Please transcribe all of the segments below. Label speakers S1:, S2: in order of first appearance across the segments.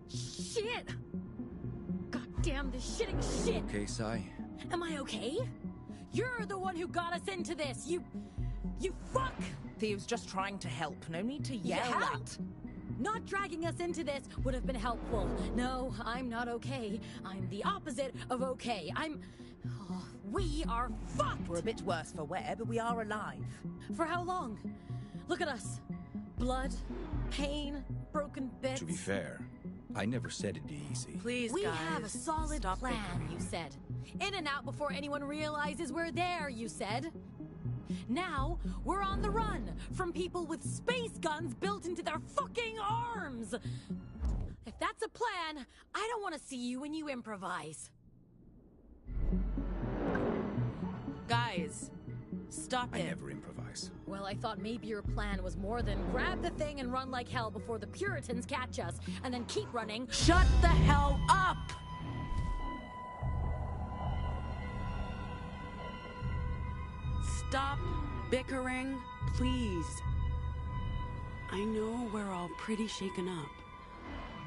S1: Shit! God damn this shitting shit!
S2: Okay, Sai?
S1: Am I okay? You're the one who got us into this! You fuck!
S3: Theo's just trying to help. No need to yell at.
S1: Not dragging us into this would have been helpful. No, I'm not okay. I'm the opposite of okay. We are fucked!
S3: We're a bit worse for wear, but we are alive.
S1: For how long? Look at us. Blood, pain, broken bits.
S2: To be fair, I never said it'd be easy.
S3: Please,
S1: we
S3: guys,
S1: have a solid
S3: stop
S1: plan,
S3: bickering.
S1: you said. In and out before anyone realizes we're there, you said. Now, we're on the run from people with space guns built into their fucking arms! If that's a plan, I don't want to see you when you improvise.
S3: Guys, stop it.
S2: I never improvise.
S1: Well, I thought maybe your plan was more than grab the thing and run like hell before the Puritans catch us, and then keep running.
S3: Shut the hell up! Stop bickering, please. I know we're all pretty shaken up,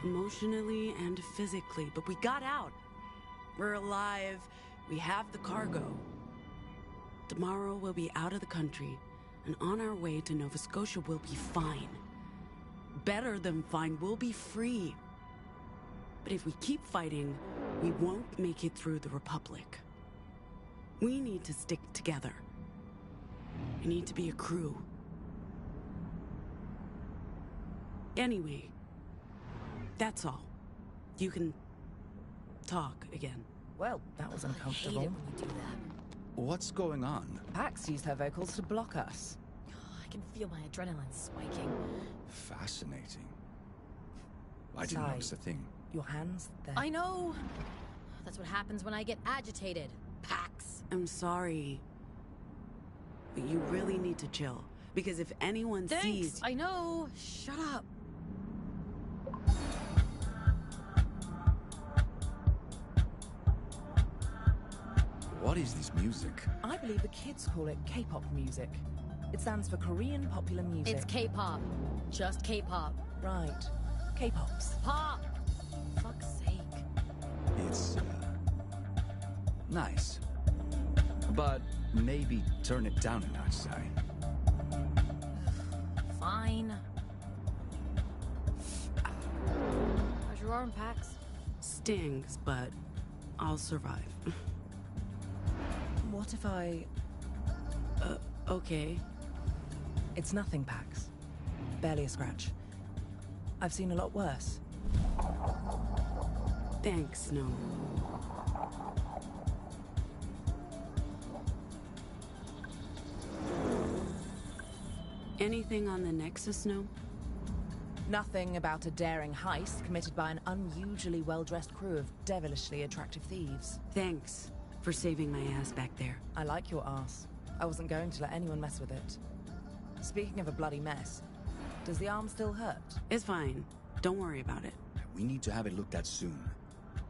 S3: emotionally and physically, but we got out. We're alive. We have the cargo. Tomorrow we'll be out of the country, and on our way to Nova Scotia we'll be fine. Better than fine, we'll be free. But if we keep fighting, we won't make it through the Republic. We need to stick together. We need to be a crew. Anyway, that's all. You can talk again.
S4: Well, that was
S1: I hate
S4: uncomfortable.
S1: it when you do that.
S2: What's going on?
S4: Pax used her vocals to block us.
S1: I can feel my adrenaline spiking.
S2: Fascinating. I didn't
S4: Sai,
S2: notice a thing.
S4: Your hands, they're...
S1: I know. That's what happens when I get agitated. Pax.
S3: I'm sorry. But you really need to chill. Because if anyone
S1: Thanks.
S3: sees...
S1: I know. Shut up.
S2: What is this music?
S4: I believe the kids call it K-pop music. It stands for Korean popular music.
S1: It's K-pop. Just K-pop.
S4: Right. K-pops.
S1: Pop. Fuck's sake.
S2: It's, nice. But maybe turn it down a notch, Sai.
S1: Fine. How's your arm, Pax?
S3: Stings, but I'll survive.
S4: What if I...
S3: Okay.
S4: It's nothing, Pax. Barely a scratch. I've seen a lot worse.
S3: Thanks, Snow. Anything on the Nexus, Snow?
S4: Nothing about a daring heist committed by an unusually well-dressed crew of devilishly attractive thieves.
S3: Thanks for saving my ass back there.
S4: I like your ass. I wasn't going to let anyone mess with it. Speaking of a bloody mess, does the arm still hurt?
S3: It's fine. Don't worry about it.
S2: We need to have it looked at soon.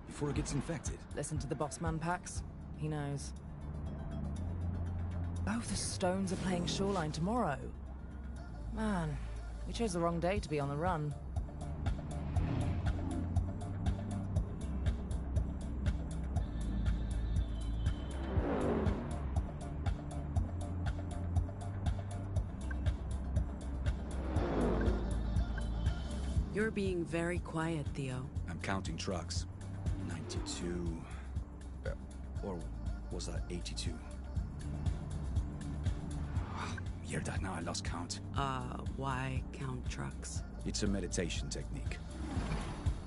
S2: Before it gets infected.
S4: Listen to the boss man, Pax. He knows. Both the Stones are playing Shoreline tomorrow. Man, we chose the wrong day to be on the run.
S3: You're being very quiet, Theo.
S2: I'm counting trucks. 92... or was that 82? Hear that now, I lost count.
S3: Why count trucks?
S2: It's a meditation technique.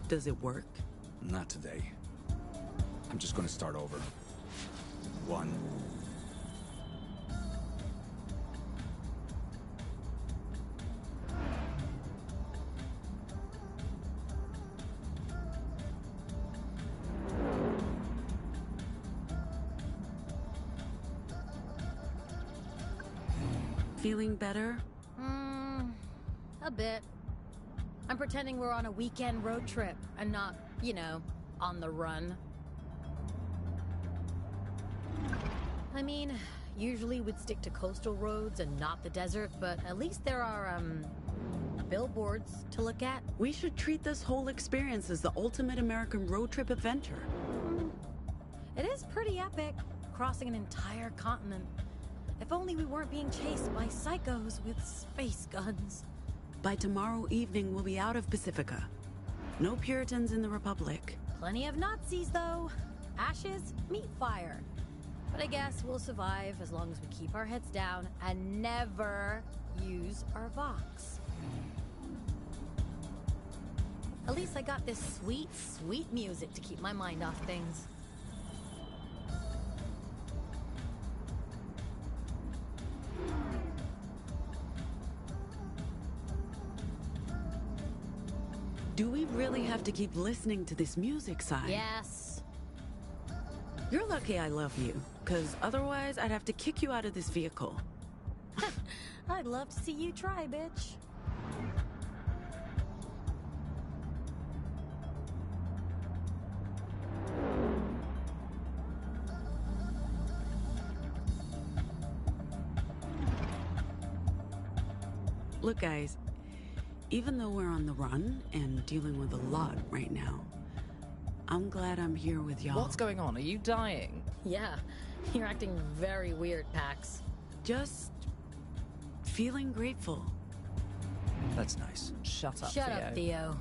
S3: Does it work?
S2: Not today. I'm just gonna start over. 1.
S3: Feeling better?
S1: A bit. I'm pretending we're on a weekend road trip and not, you know, on the run. I mean, usually we'd stick to coastal roads and not the desert, but at least there are, billboards to look at.
S3: We should treat this whole experience as the ultimate American road trip adventure.
S1: It is pretty epic, crossing an entire continent. If only we weren't being chased by psychos with space guns.
S3: By tomorrow evening, we'll be out of Pacifica. No Puritans in the Republic.
S1: Plenty of Nazis, though. Ashes meet fire. But I guess we'll survive as long as we keep our heads down and never use our Vox. At least I got this sweet, sweet music to keep my mind off things.
S3: Do we really have to keep listening to this music, Sai?
S1: Yes.
S3: You're lucky I love you, because otherwise I'd have to kick you out of this vehicle.
S1: I'd love to see you try, bitch.
S3: Look, guys, even though we're on the run and dealing with a lot right now, I'm glad I'm here with y'all.
S4: What's going on? Are you dying?
S1: Yeah, you're acting very weird, Pax.
S3: Just feeling grateful.
S2: That's nice.
S4: Shut up,
S1: Shut
S4: Theo.
S1: up, Theo.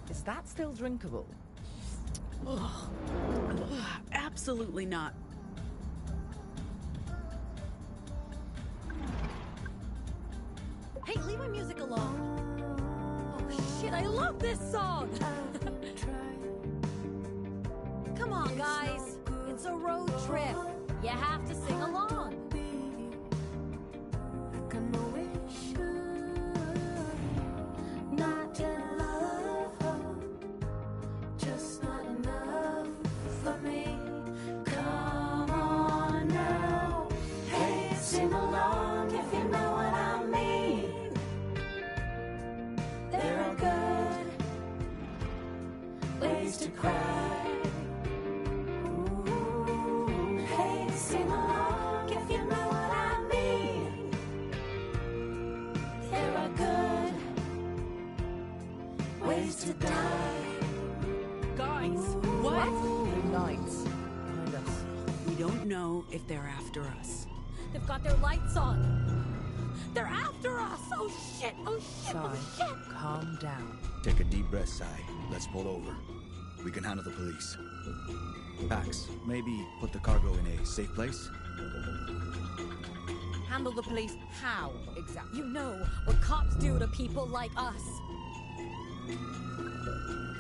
S4: Is that still drinkable?
S3: Ugh, absolutely not.
S1: Hey, leave my music alone. Oh shit, I love this song! Come on, guys. It's a road trip. You have to sing along.
S5: Not in love, just not enough for me. Come on now, hey, sing along if you know what I mean. There are good ways to cry. Ooh, hey, sing along if you know what I mean. There are good ways to die.
S3: Guys, what?
S4: The knights behind us.
S3: We don't know if they're after us.
S1: They've got their lights on. They're after us! Oh shit! Oh shit!
S4: Sai,
S1: Oh shit!
S4: calm down.
S2: Take a deep breath, Sai. Let's pull over. We can handle the police. Pax, maybe put the cargo in a safe place?
S4: Handle the police how, exactly?
S1: You know what cops do to people like us.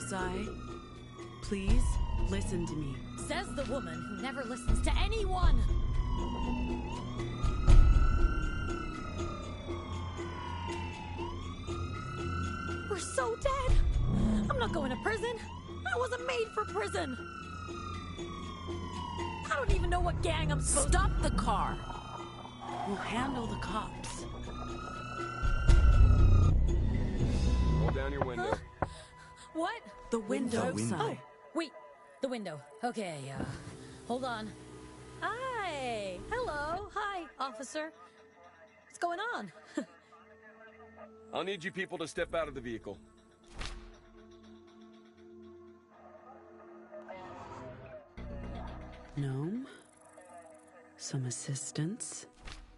S3: Sai, please listen to me.
S1: Says the woman who never listens to anyone. We're so dead. I'm not going to prison. I wasn't made for prison. I don't even know what gang I'm supposed to...
S3: Stop the car. We'll handle the cops.
S6: Roll down your window.
S1: What?
S3: The window,
S2: window.
S3: side.
S1: Wait, the window. Okay, hold on. Hi! Hello! Hi, officer. What's going on?
S6: I'll need you people to step out of the vehicle.
S3: Gnome? Some assistance?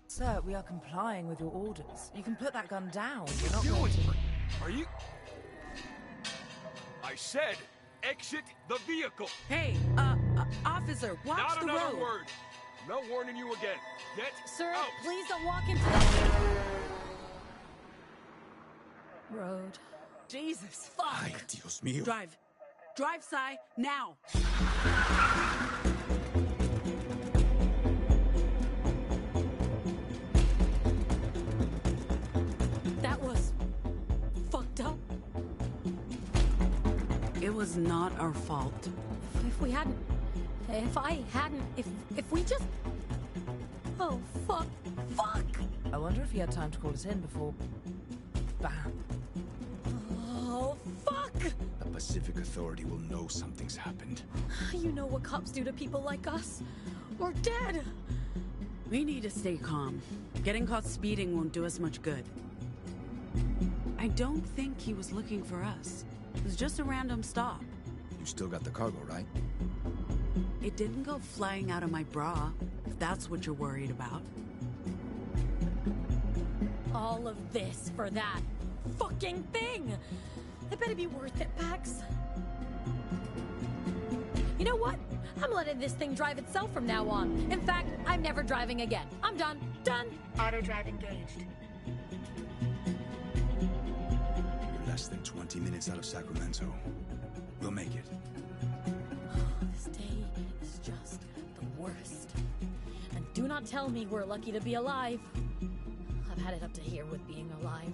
S4: Sir, we are complying with your orders. You can put that gun down. We're
S6: What
S4: not
S6: are you
S4: going
S6: doing?
S4: to...
S6: Are you... I said, exit the vehicle.
S3: Hey, officer, watch
S6: Not
S3: the
S6: another
S3: road.
S6: word. No warning you again. Get
S1: Sir,
S6: out.
S1: please don't walk into the... road.
S3: Jesus.
S2: Ay, Dios mío.
S3: Drive. Drive, Sai, now.
S1: That was... fucked up.
S3: It was not our fault.
S1: If we hadn't... If I hadn't... If we just... Oh, fuck. Fuck!
S4: I wonder if he had time to call us in before... Bam.
S1: Oh, fuck!
S2: The Pacific Authority will know something's happened.
S1: You know what cops do to people like us? We're dead!
S3: We need to stay calm. Getting caught speeding won't do us much good. I don't think he was looking for us. It was just a random stop.
S2: You still got the cargo, right?
S3: It didn't go flying out of my bra, if that's what you're worried about.
S1: All of this for that fucking thing! It better be worth it, Pax. You know what? I'm letting this thing drive itself from now on. In fact, I'm never driving again. I'm done. Done!
S7: Auto drive engaged.
S2: We're less than 20 minutes out of Sacramento. We'll make it.
S1: This day is just the worst. And do not tell me we're lucky to be alive. I've had it up to here with being alive.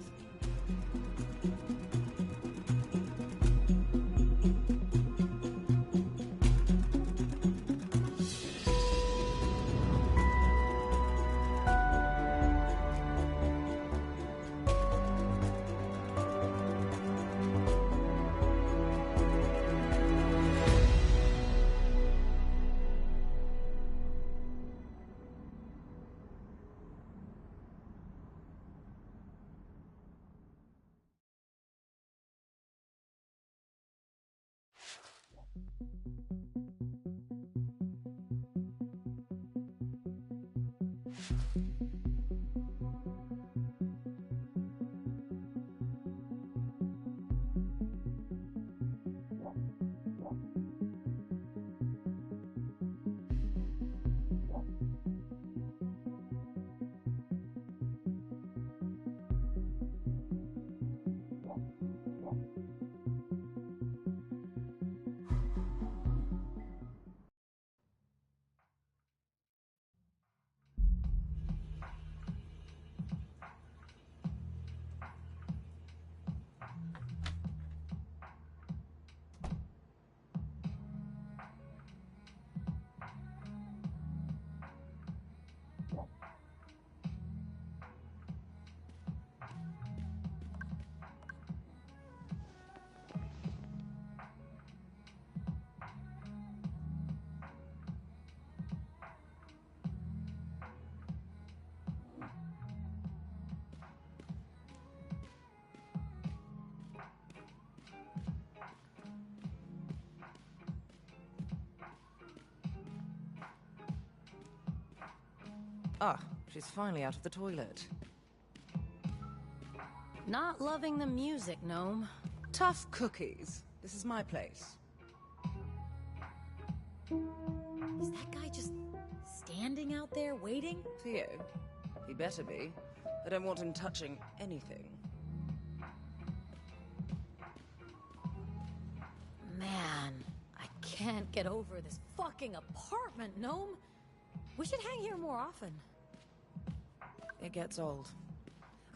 S4: Ah, she's finally out of the toilet.
S1: Not loving the music, Gnome.
S4: Tough cookies. This is my place.
S1: Is that guy just standing out there waiting?
S4: Theo? He better be. I don't want him touching anything.
S1: Man, I can't get over this fucking apartment, Gnome. We should hang here more often.
S4: It gets old.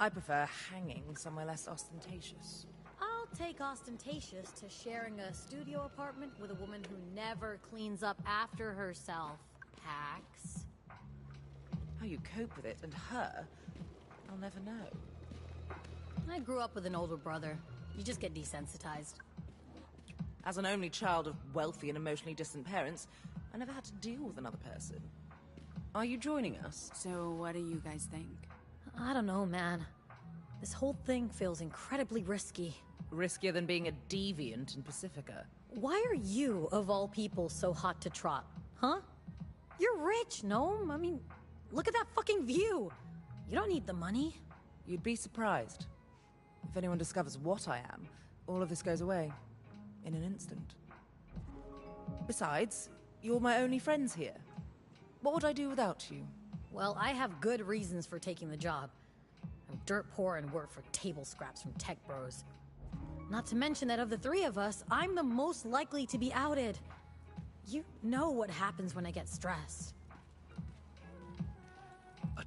S4: I prefer hanging somewhere less ostentatious.
S1: I'll take ostentatious to sharing a studio apartment with a woman who never cleans up after herself. Pax.
S4: How you cope with it and her, I'll never know.
S1: I grew up with an older brother. You just get desensitized.
S4: As an only child of wealthy and emotionally distant parents, I never had to deal with another person. Are you joining us?
S3: So what do you guys think?
S1: I don't know, man. This whole thing feels incredibly risky.
S4: Riskier than being a deviant in Pacifica.
S1: Why are you, of all people, so hot to trot? Huh? You're rich, Gnome. I mean, look at that fucking view. You don't need the money.
S4: You'd be surprised. If anyone discovers what I am, all of this goes away. In an instant. Besides, you're my only friends here. What would I do without you?
S1: Well, I have good reasons for taking the job. I'm dirt poor and work for table scraps from tech bros. Not to mention that of the three of us, I'm the most likely to be outed. You know what happens when I get stressed.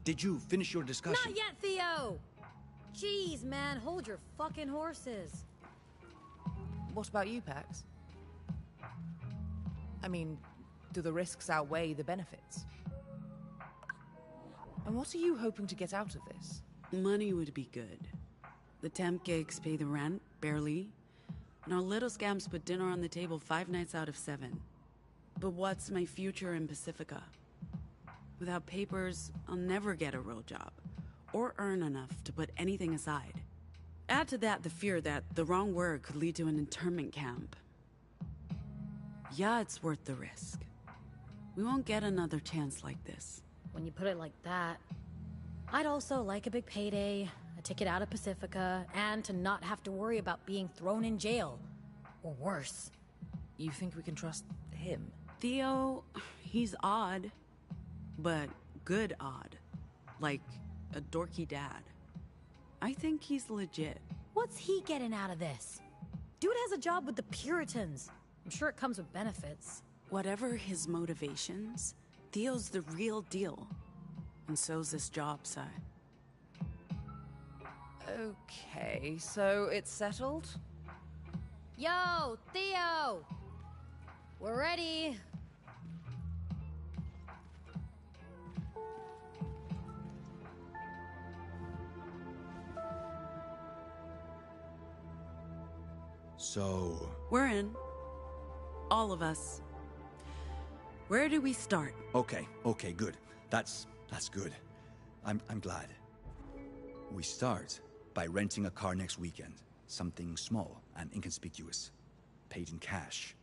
S2: Did you finish your discussion?
S1: Not yet, Theo! Jeez, man, hold your fucking horses.
S4: What about you, Pax? I mean, do the risks outweigh the benefits? And what are you hoping to get out of this?
S3: Money would be good. The temp gigs pay the rent, barely. And our little scams put dinner on the table 5 nights out of 7. But what's my future in Pacifica? Without papers, I'll never get a real job. Or earn enough to put anything aside. Add to that the fear that the wrong word could lead to an internment camp. Yeah, it's worth the risk. We won't get another chance like this.
S1: When you put it like that, I'd also like a big payday, a ticket out of Pacifica, and to not have to worry about being thrown in jail. Or worse.
S4: You think we can trust him?
S3: Theo, he's odd. But good odd. Like a dorky dad. I think he's legit.
S1: What's he getting out of this? Dude has a job with the Puritans. I'm sure it comes with benefits.
S3: Whatever his motivations, Theo's the real deal. And so's this job, Sai.
S4: Okay, so it's settled?
S1: Yo, Theo! We're ready.
S2: So...
S3: We're in. All of us. Where do we start?
S2: Okay, good. That's good. I'm glad. We start by renting a car next weekend. Something small and inconspicuous. Paid in cash.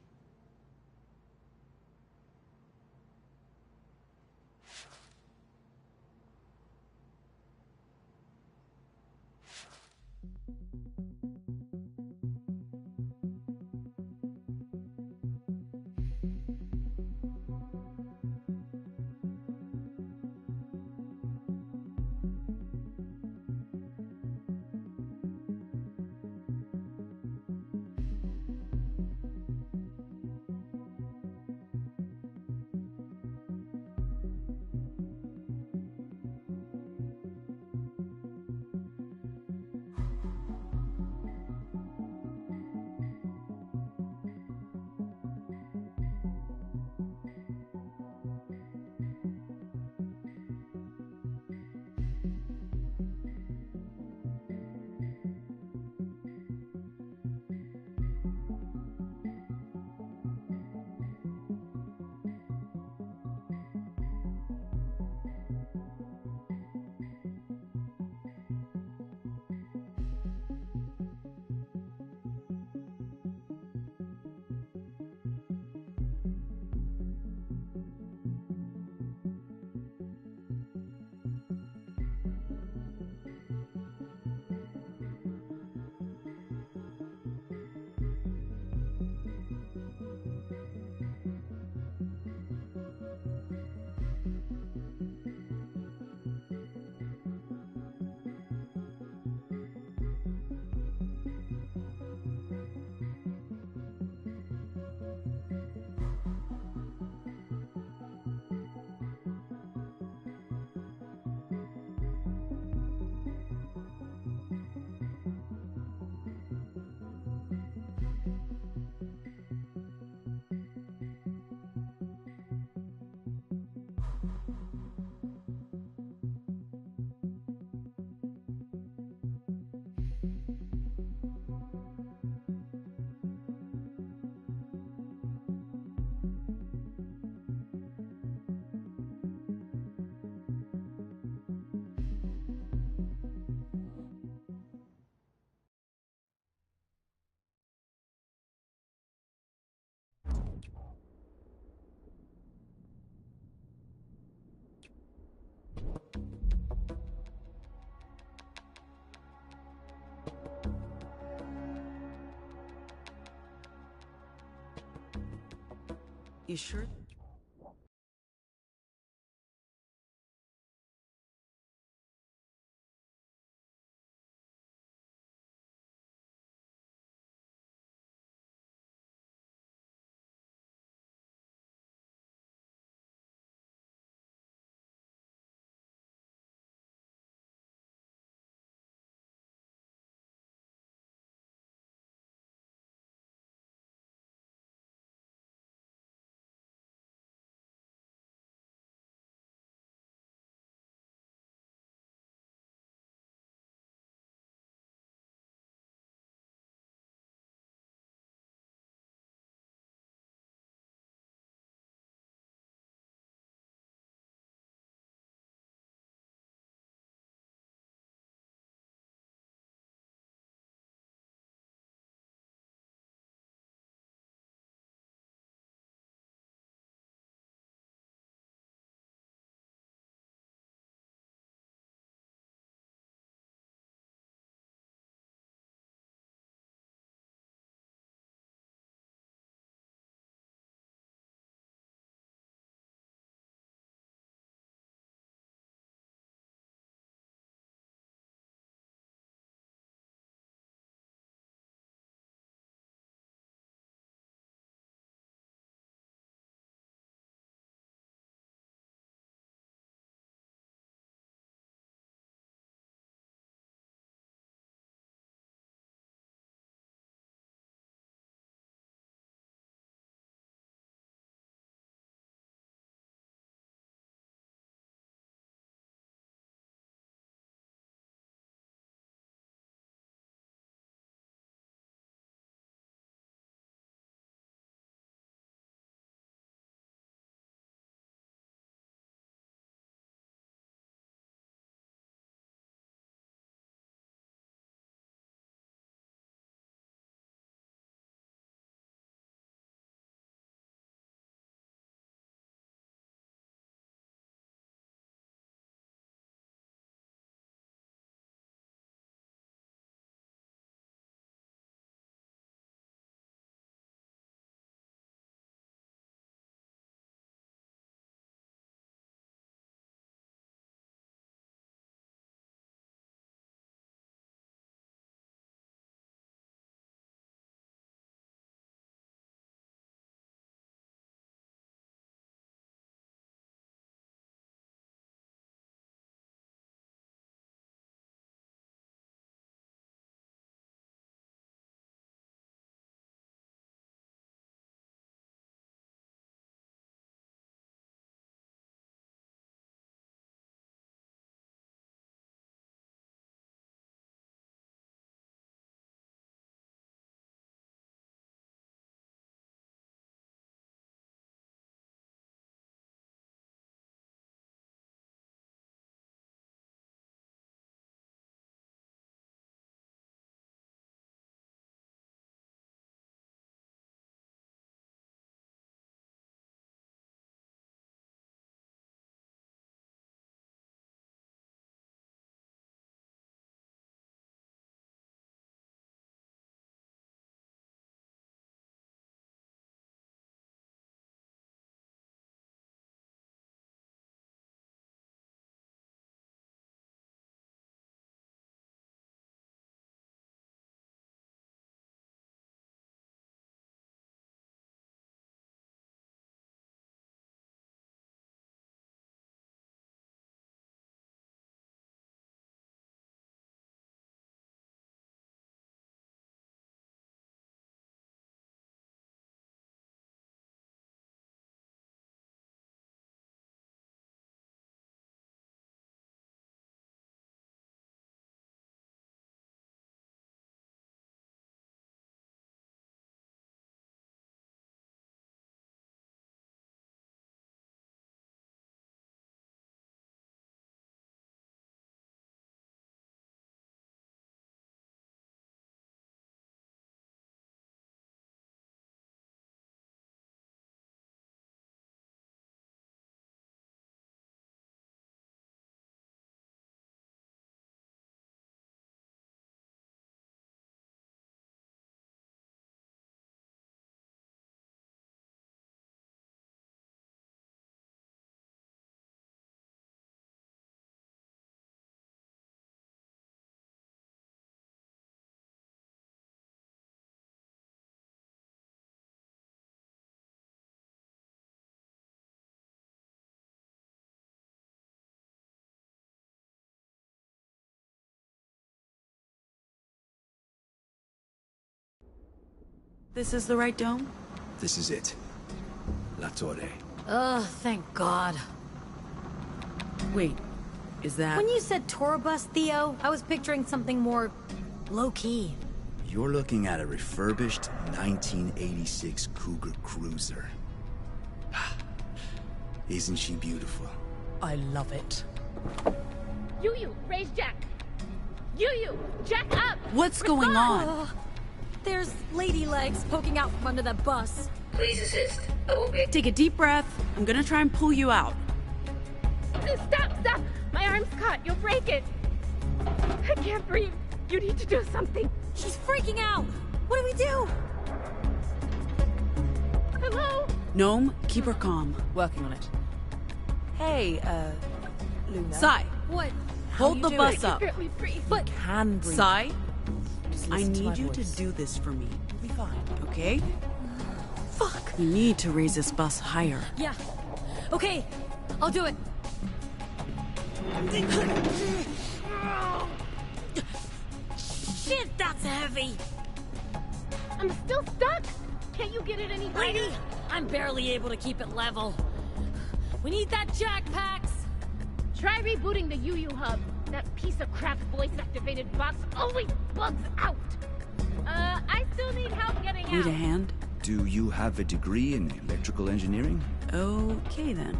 S3: You sure This is the right dome?
S2: This is it. La Torre.
S1: Ugh, thank God.
S3: Wait, is that...
S1: When you said tour bus, Theo, I was picturing something more low-key.
S2: You're looking at a refurbished 1986 Cougar Cruiser. Isn't she beautiful?
S4: I love it.
S7: You, raise Jack. You, Jack up!
S3: What's going on?
S1: Ugh, there's lady legs poking out from under that bus.
S8: Please assist. I will be.
S3: Take a deep breath. I'm gonna try and pull you out.
S7: Stop! My arm's caught. You'll break it. I can't breathe. You need to do something.
S1: She's freaking out! What do we do?
S7: Hello?
S3: Gnome, keep her calm.
S4: Working on it. Hey, Luna.
S3: Sai,
S1: What?
S3: hold
S4: you
S3: the
S4: doing?
S3: bus up.
S7: Barely breathe.
S1: But
S4: Can breathe.
S3: Sai,
S4: Just
S3: I
S4: listen to my
S3: need you to
S4: voice.
S3: do this for me,
S4: You'll be fine.
S3: okay?
S1: fuck.
S3: We need to raise this bus higher.
S1: Yeah. Okay, I'll do it. Shit, that's heavy.
S7: I'm still stuck. Can't you get it any
S1: Lady,
S7: higher?
S1: I'm barely able to keep it level. We need that jack packs.
S7: Try rebooting the UU hub. That piece of crap voice-activated box always bugs out. I still need help getting
S3: Need
S7: out.
S3: a hand?
S2: Do you have a degree in electrical engineering?
S3: Okay then.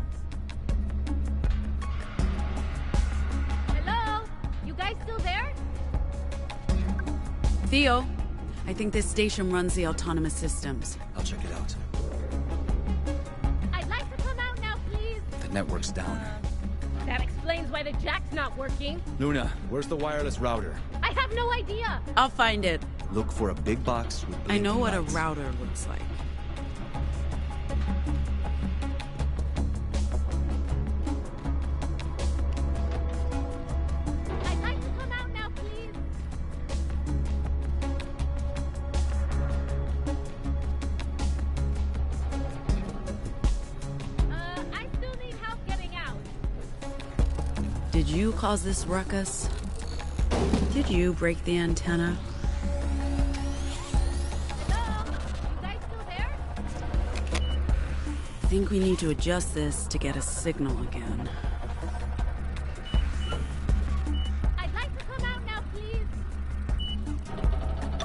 S7: Hello? You guys still there?
S3: Theo, I think this station runs the autonomous systems.
S2: I'll check it out.
S7: I'd like to come out now, please.
S2: The network's down.
S7: That explains why the jack's not working.
S2: Luna, where's the wireless router?
S7: I have no idea.
S3: I'll find it.
S2: Look for a big box with
S3: I know
S2: blinking
S3: what a
S2: lights.
S3: router looks like.
S7: I'd like to come out now, please. I still need help getting out.
S3: Did you cause this ruckus? Did you break the antenna?
S7: Hello? You guys still there?
S3: I think we need to adjust this to get a signal again.
S7: I'd like to come out now, please.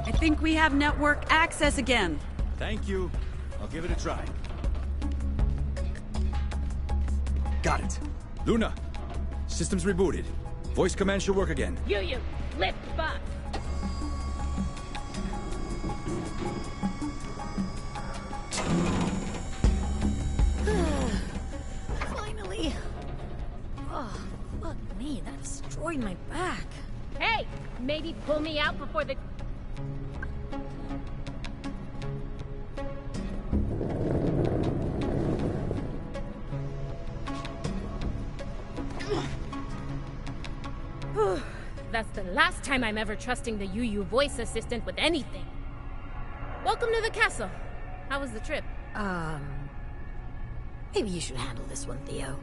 S3: I think we have network access again.
S2: Thank you. I'll give it a try. Got it. Luna, system's rebooted. Voice command should work again.
S7: You, lift bus.
S1: Finally. Oh, fuck me, that destroyed my back.
S7: Hey, maybe pull me out before the... That's the last time I'm ever trusting the UU voice assistant with anything. Welcome to the castle. How was the trip?
S1: Maybe you should handle this one, Theo.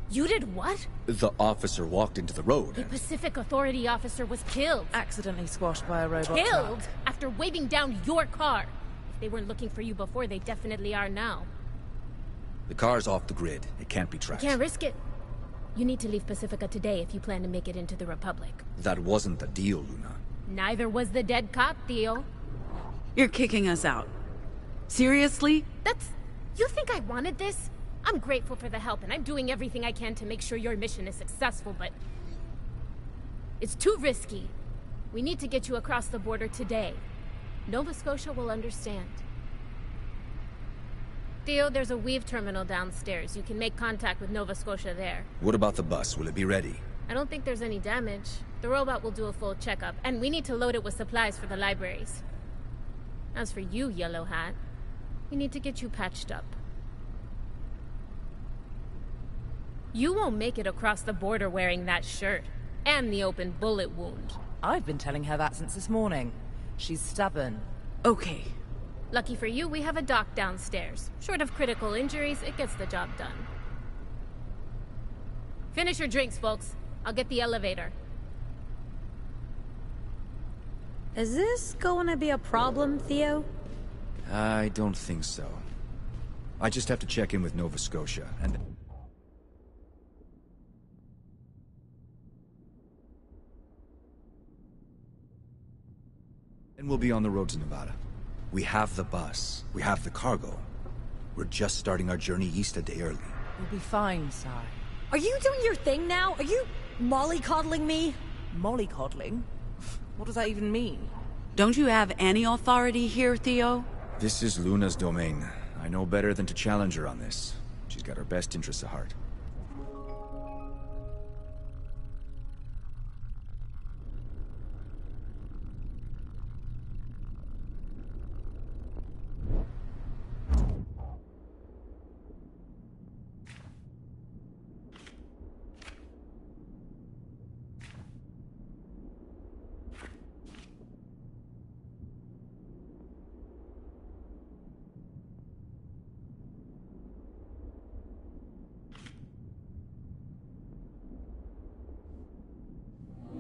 S7: You did what?
S2: The officer walked into the road.
S7: The Pacific Authority officer was killed.
S4: Accidentally squashed by a robot
S7: Killed
S4: truck.
S7: after waving down your car. If they weren't looking for you before, they definitely are now.
S2: The car's off the grid. It can't be tracked.
S7: Can't risk it. You need to leave Pacifica today if you plan to make it into the Republic.
S2: That wasn't the deal, Luna.
S7: Neither was the dead cop, Theo.
S3: You're kicking us out. Seriously?
S7: That's... You think I wanted this? I'm grateful for the help, and I'm doing everything I can to make sure your mission is successful, but... It's too risky. We need to get you across the border today. Nova Scotia will understand. Theo, there's a Weave terminal downstairs. You can make contact with Nova Scotia there.
S2: What about the bus? Will it be ready?
S7: I don't think there's any damage. The robot will do a full checkup, and we need to load it with supplies for the libraries. As for you, Yellow Hat, we need to get you patched up. You won't make it across the border wearing that shirt, and the open bullet wound.
S4: I've been telling her that since this morning. She's stubborn.
S3: Okay.
S7: Lucky for you, we have a dock downstairs. Short of critical injuries, it gets the job done. Finish your drinks, folks. I'll get the elevator.
S1: Is this going to be a problem, Theo?
S2: I don't think so. I just have to check in with Nova Scotia, and... And we'll be on the road to Nevada. We have the bus. We have the cargo. We're just starting our journey east a day early.
S4: You'll be fine, Si.
S1: Are you doing your thing now? Are you mollycoddling me?
S4: Mollycoddling? What does that even mean?
S3: Don't you have any authority here, Theo?
S2: This is Luna's domain. I know better than to challenge her on this. She's got our best interests at heart.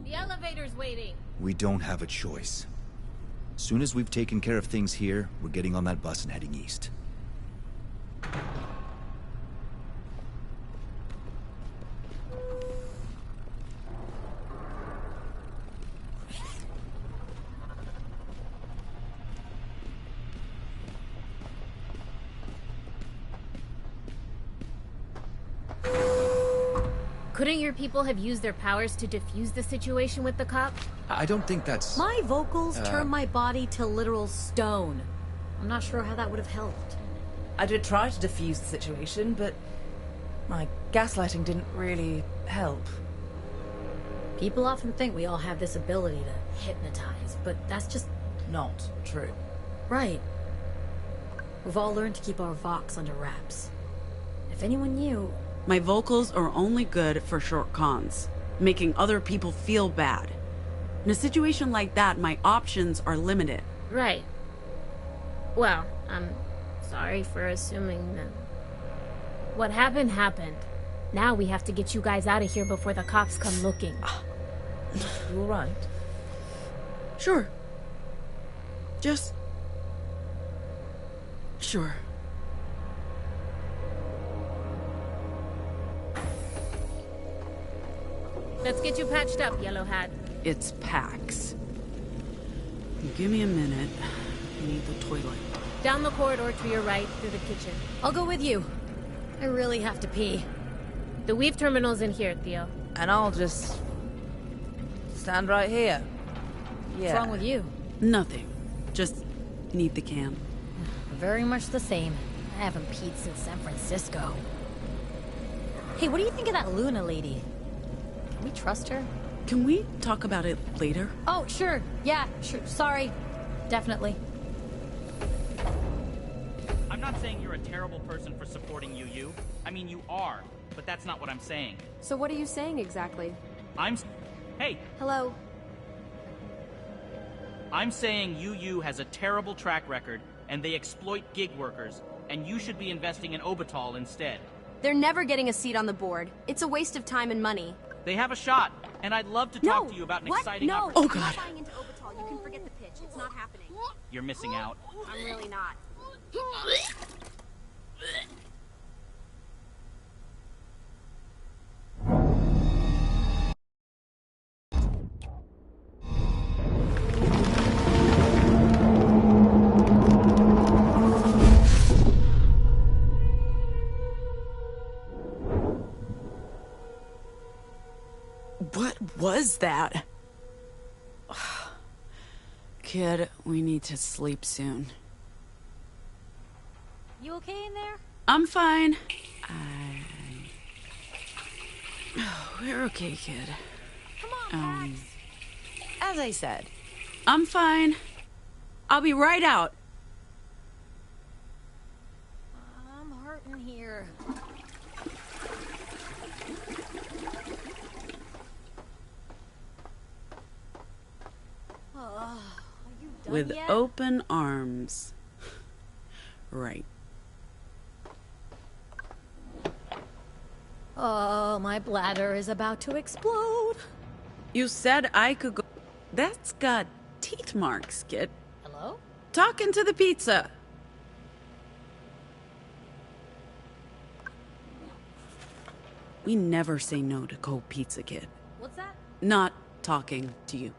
S7: The elevator's waiting.
S2: We don't have a choice. Soon as we've taken care of things here, we're getting on that bus and heading east.
S7: Couldn't your people have used their powers to defuse the situation with the cop?
S2: I don't think that's...
S1: My vocals turn my body to literal stone. I'm not sure how that would have helped.
S4: I did try to defuse the situation, but my gaslighting didn't really help.
S1: People often think we all have this ability to hypnotize, but that's just...
S4: Not true.
S1: Right. We've all learned to keep our vox under wraps. If anyone knew...
S3: My vocals are only good for short cons, making other people feel bad. In a situation like that, my options are limited.
S7: Right. Well, I'm sorry for assuming that... What happened, happened. Now we have to get you guys out of here before the cops come looking.
S4: You alright?
S3: Sure. Just... Sure.
S7: Let's get you patched up, Yellow Hat.
S3: It's Pax. Give me a minute. I need the toilet.
S7: Down the corridor to your right, through the kitchen.
S1: I'll go with you. I really have to pee.
S7: The Weave Terminal's in here, Theo.
S4: And I'll just... stand right here. Yeah.
S1: What's wrong with you?
S3: Nothing. Just need the can.
S1: Very much the same. I haven't peed since San Francisco. Hey, what do you think of that Luna lady? Can we trust her?
S3: Can we talk about it later?
S1: Oh, sure. Yeah, sure. Sorry. Definitely.
S9: I'm not saying you're a terrible person for supporting UU. I mean, you are, but that's not what I'm saying.
S10: So what are you saying exactly?
S9: Hey,
S10: Hello?
S9: I'm saying UU has a terrible track record, and they exploit gig workers, and you should be investing in Obitol instead.
S10: They're never getting a seat on the board. It's a waste of time and money.
S9: They have a shot, and I'd love to talk to you about an exciting
S10: No.
S3: Oh, God.
S10: I'm not buying into Obitol. You can forget the pitch. It's not happening.
S9: You're missing out.
S10: I'm really not.
S3: What was that? Kid, we need to sleep soon.
S1: You okay in there?
S3: I'm fine. We're okay, kid.
S1: Come on, Max.
S3: As I said, I'm fine. I'll be right out.
S1: I'm hurting here. Are you done
S3: With
S1: yet?
S3: open arms. Right.
S1: Oh, my bladder is about to explode.
S3: You said I could go... That's got teeth marks, kid.
S1: Hello?
S3: Talking to the pizza. We never say no to cold pizza, kid.
S1: What's that?
S3: Not talking to you.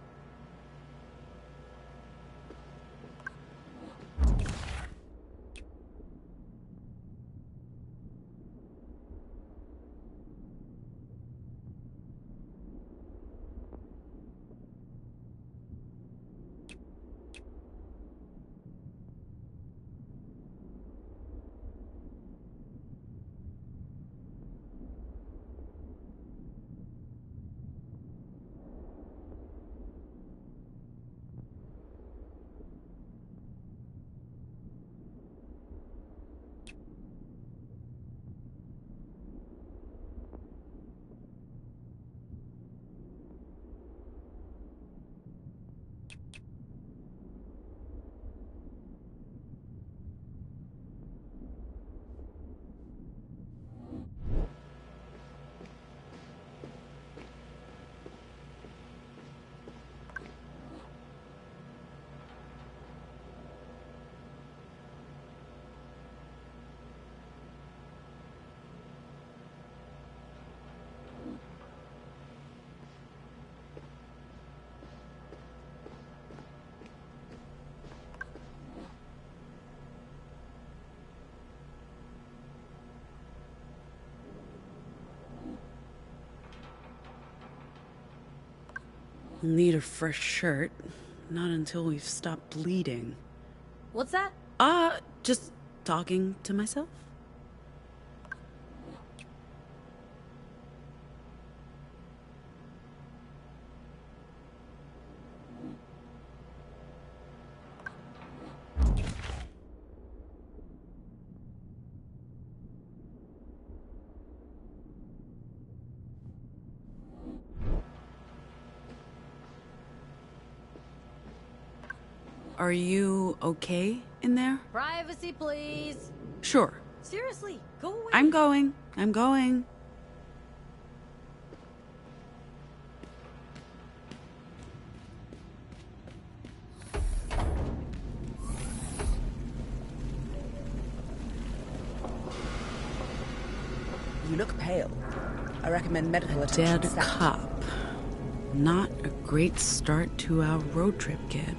S3: We'll need a fresh shirt. Not until we've stopped bleeding.
S1: What's that?
S3: Just talking to myself. Are you okay in there?
S1: Privacy, please.
S3: Sure.
S1: Seriously, go away.
S3: I'm going. I'm going.
S4: You look pale. I recommend medical attention.
S3: Dead cop. Not a great start to our road trip, kid.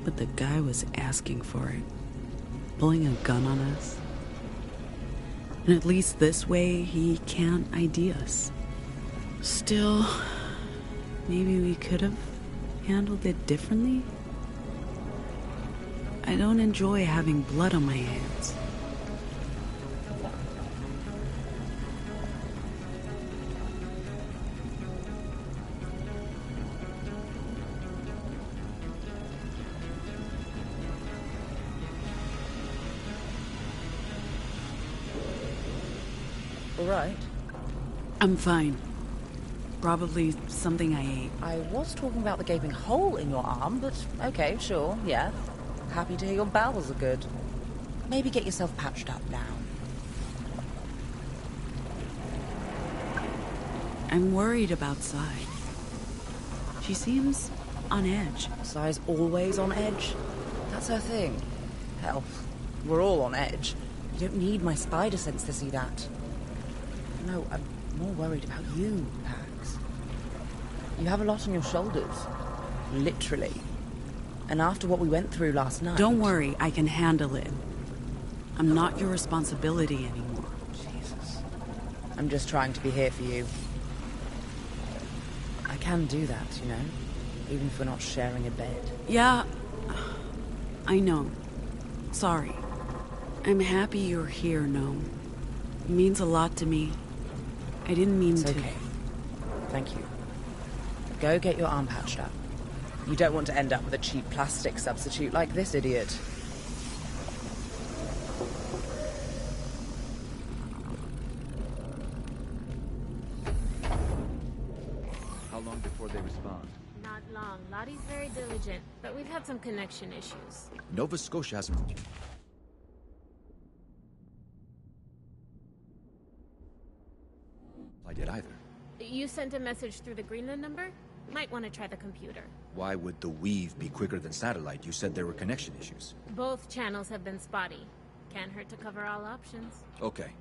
S3: But the guy was asking for it. Pulling a gun on us. And at least this way, he can't ID us. Still, maybe we could have handled it differently? I don't enjoy having blood on my hands.
S4: All right.
S3: I'm fine. Probably something I ate.
S4: I was talking about the gaping hole in your arm, but okay, sure, yeah. Happy to hear your bowels are good. Maybe get yourself patched up now.
S3: I'm worried about Sai. She seems on edge.
S4: Sai's always on edge. That's her thing. Hell, we're all on edge. You don't need my spider sense to see that. No, I'm more worried about you, Pax. You have a lot on your shoulders. Literally. And after what we went through last night...
S3: Don't worry, I can handle it. I'm not your responsibility anymore.
S4: Jesus. I'm just trying to be here for you. I can do that, you know? Even if we're not sharing a bed.
S3: Yeah, I know. Sorry. I'm happy you're here, Gnome. It means a lot to me. I didn't mean to.
S4: It's okay. Thank you. Go get your arm patched up. You don't want to end up with a cheap plastic substitute like this idiot.
S2: How long before they respond?
S7: Not long. Lottie's very diligent, but we've had some connection issues.
S2: Nova Scotia hasn't... I did either.
S7: You sent a message through the Greenland number? Might want to try the computer.
S2: Why would the weave be quicker than satellite? You said there were connection issues.
S7: Both channels have been spotty. Can't hurt to cover all options.
S2: Okay.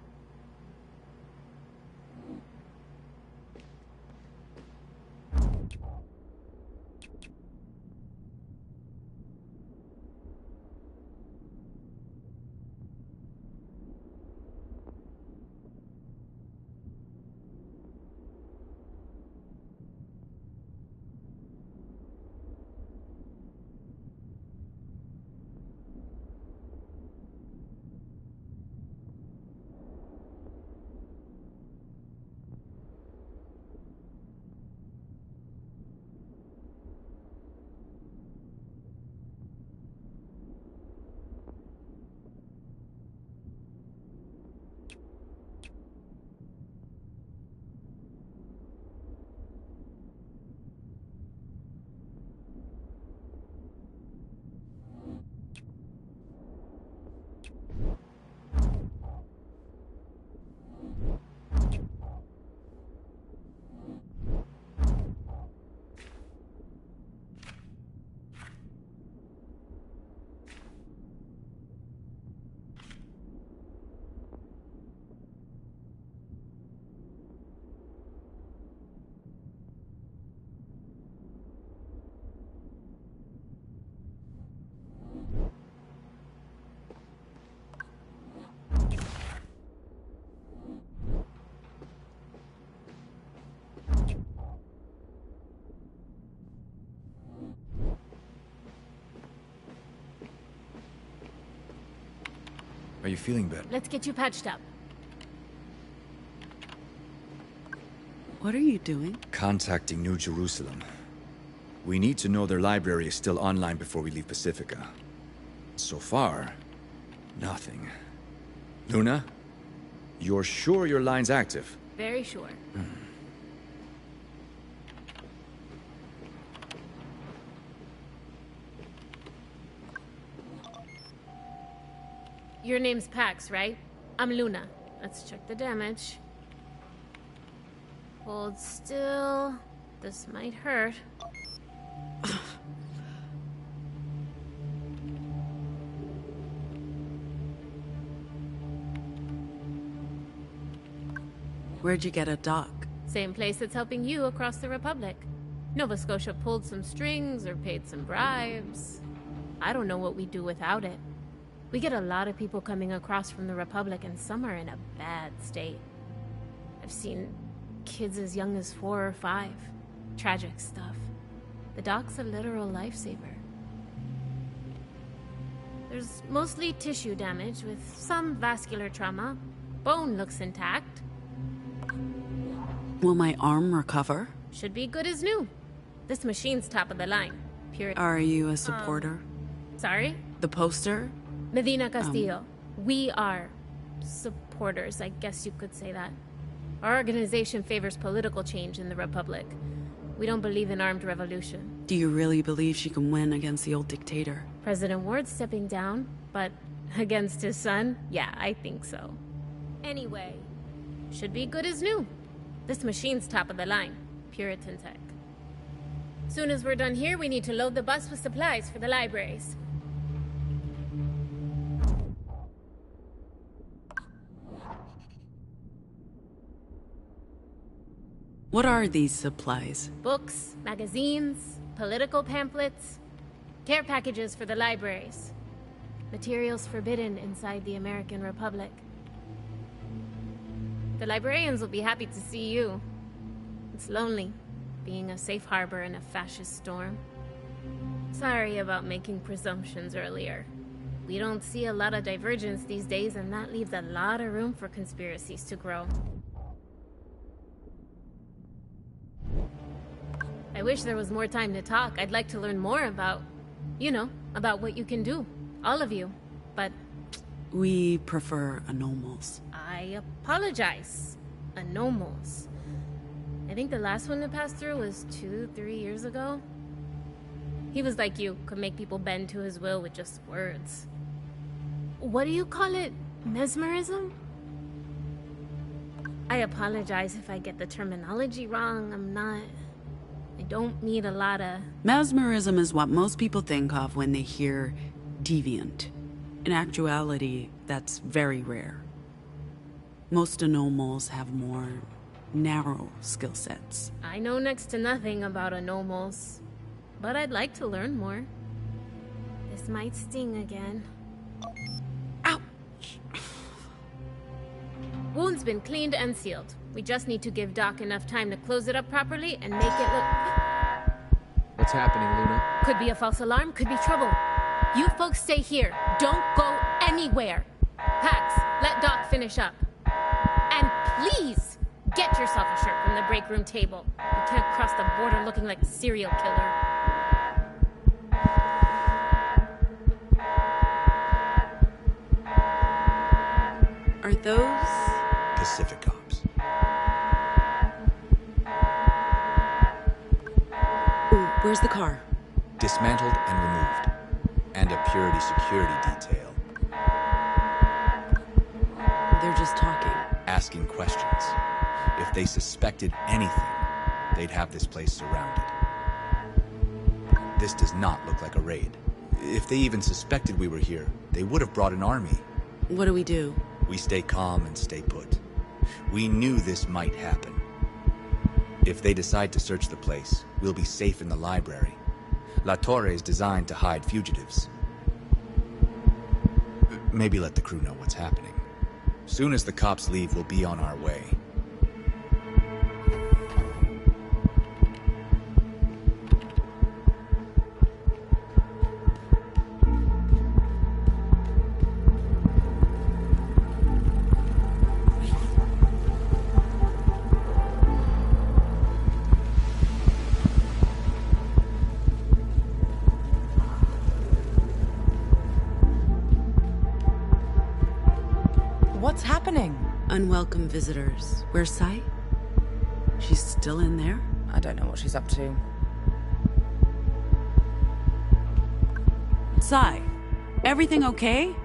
S2: Are you feeling better?
S7: Let's get you patched up.
S3: What are you doing?
S2: Contacting New Jerusalem. We need to know their library is still online before we leave Pacifica. So far, nothing. Luna, you're sure your line's active?
S7: Very sure. Your name's Pax, right? I'm Luna. Let's check the damage. Hold still. This might hurt.
S3: Where'd you get a dock?
S7: Same place that's helping you across the Republic. Nova Scotia pulled some strings or paid some bribes. I don't know what we'd do without it. We get a lot of people coming across from the Republic, and some are in a bad state. I've seen kids as young as 4 or 5. Tragic stuff. The dock's a literal lifesaver. There's mostly tissue damage with some vascular trauma. Bone looks intact.
S3: Will my arm recover?
S7: Should be good as new. This machine's top of the line. Pure.
S3: Are you a supporter?
S7: Sorry?
S3: The poster?
S7: Medina Castillo. We are supporters, I guess you could say that. Our organization favors political change in the Republic. We don't believe in armed revolution.
S3: Do you really believe she can win against the old dictator?
S7: President Ward's stepping down, but against his son? Yeah, I think so. Anyway, should be good as new. This machine's top of the line. Puritan tech. Soon as we're done here, we need to load the bus with supplies for the libraries.
S3: What are these supplies?
S7: Books, magazines, political pamphlets, care packages for the libraries. Materials forbidden inside the American Republic. The librarians will be happy to see you. It's lonely, being a safe harbor in a fascist storm. Sorry about making presumptions earlier. We don't see a lot of divergence these days, and that leaves a lot of room for conspiracies to grow. I wish there was more time to talk. I'd like to learn more about, about what you can do. All of you. But
S3: We prefer anomals.
S7: I apologize. Anomals. I think the last one to pass through was 2-3 years ago. He was like you, could make people bend to his will with just words. What do you call it? Mesmerism? I apologize if I get the terminology wrong. I'm not don't need a lot of...
S3: Mesmerism is what most people think of when they hear deviant. In actuality, that's very rare. Most anomals have more narrow skill sets.
S7: I know next to nothing about anomals, but I'd like to learn more. This might sting again.
S3: Ouch!
S7: Wound's been cleaned and sealed. We just need to give Doc enough time to close it up properly and make it look...
S11: What's happening, Luna?
S7: Could be a false alarm, could be trouble. You folks stay here. Don't go anywhere. Pax, let Doc finish up. And please, get yourself a shirt from the break room table. You can't cross the border looking like a serial killer.
S3: Are those...
S2: Pacific cops.
S3: Ooh, where's the car?
S2: Dismantled and removed. And a purity security detail.
S3: They're just talking.
S2: Asking questions. If they suspected anything, they'd have this place surrounded. This does not look like a raid. If they even suspected we were here, they would have brought an army.
S3: What do we do?
S2: We stay calm and stay put. We knew this might happen. If they decide to search the place, we'll be safe in the library. La Torre is designed to hide fugitives. Maybe let the crew know what's happening. Soon as the cops leave, we'll be on our way.
S4: What's happening?
S3: Unwelcome visitors. Where's Sai? She's still in there?
S4: I don't know what she's up to.
S3: Sai, everything okay?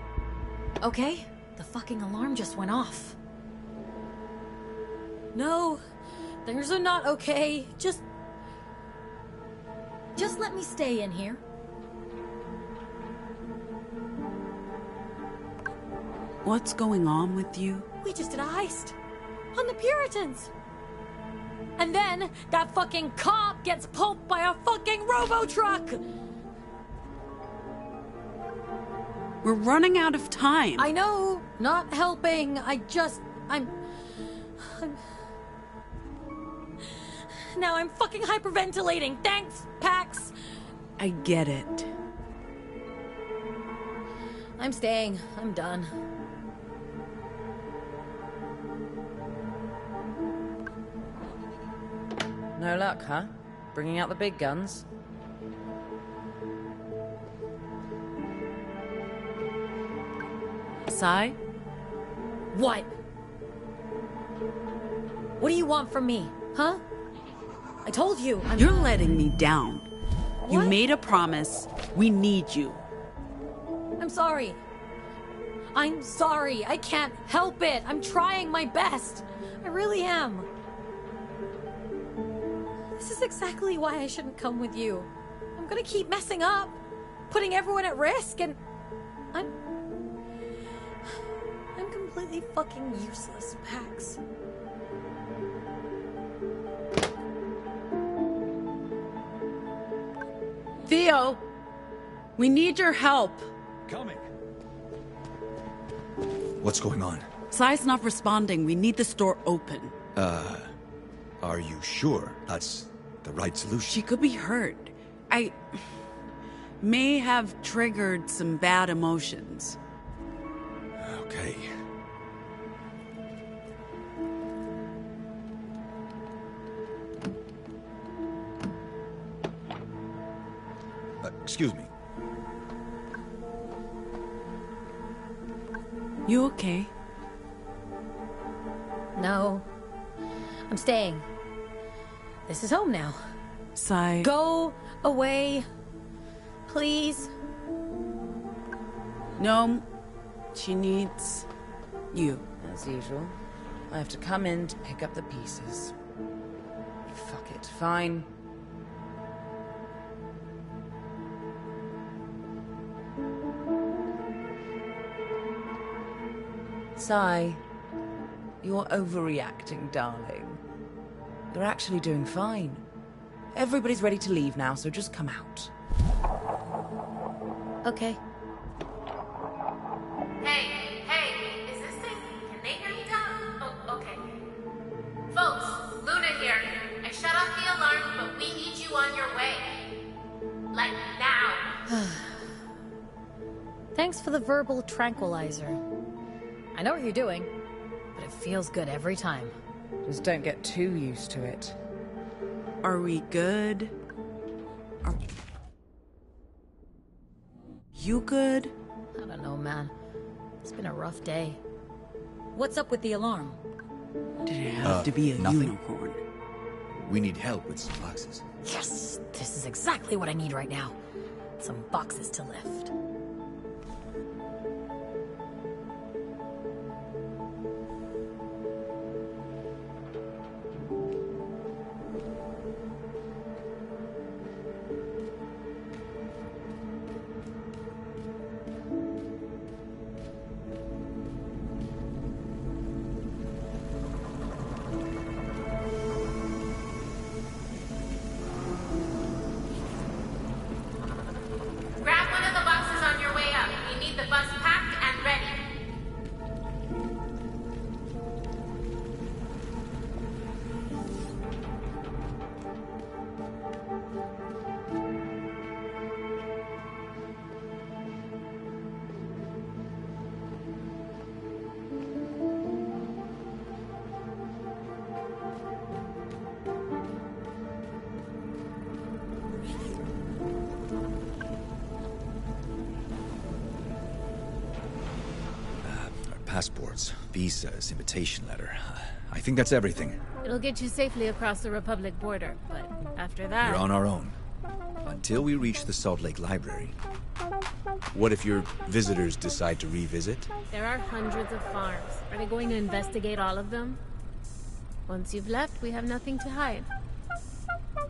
S1: Okay? The fucking alarm just went off. No, things are not okay. Just let me stay in here.
S3: What's going on with you?
S1: We just did a heist. On the Puritans. And then that fucking cop gets pulped by a fucking robo-truck!
S3: We're running out of time.
S1: I know, not helping. Now I'm fucking hyperventilating. Thanks, Pax.
S3: I get it.
S1: I'm staying. I'm done.
S4: No luck, huh? Bringing out the big guns?
S3: Sai?
S1: What? What do you want from me, huh? I told you,
S3: You're letting me down. You
S1: What?
S3: made a promise. We need you.
S1: I'm sorry. I'm sorry. I can't help it. I'm trying my best. I really am. This is exactly why I shouldn't come with you. I'm gonna keep messing up, putting everyone at risk, and I'm completely fucking useless, Pax.
S3: Theo, we need your help.
S2: Coming. What's going on?
S3: Sai's not responding. We need the store open.
S2: Are you sure that's the right solution?
S3: She could be hurt. I may have triggered some bad emotions.
S2: Okay. Excuse me.
S3: You okay?
S1: No. I'm staying. This is home now.
S3: Sai.
S1: Go away. Please.
S3: No. She needs you.
S4: As usual. I have to come in to pick up the pieces. Fuck it. Fine. Sigh. You're overreacting, darling. You're actually doing fine. Everybody's ready to leave now, so just come out.
S1: Okay.
S7: Hey, is this thing... Can they hear me down? Oh, okay. Folks, Luna here. I shut off the alarm, but we need you on your way. Like, now.
S1: Thanks for the verbal tranquilizer. I know what you're doing, but it feels good every time.
S4: Just don't get too used to it.
S3: Are we good? Are you good?
S1: I don't know, man. It's been a rough day. What's up with the alarm?
S3: Did it have to be a
S2: nothing.
S3: unicorn?
S2: We need help with some boxes.
S1: Yes! This is exactly what I need right now. Some boxes to lift.
S7: Grab one of the boxes on your way up. We need the bus packed and ready.
S2: Passports, visas, invitation letter. I think that's everything.
S7: It'll get you safely across the Republic border, but after that...
S2: We're on our own. Until we reach the Salt Lake Library. What if your visitors decide to revisit?
S7: There are hundreds of farms. Are they going to investigate all of them? Once you've left, we have nothing to hide.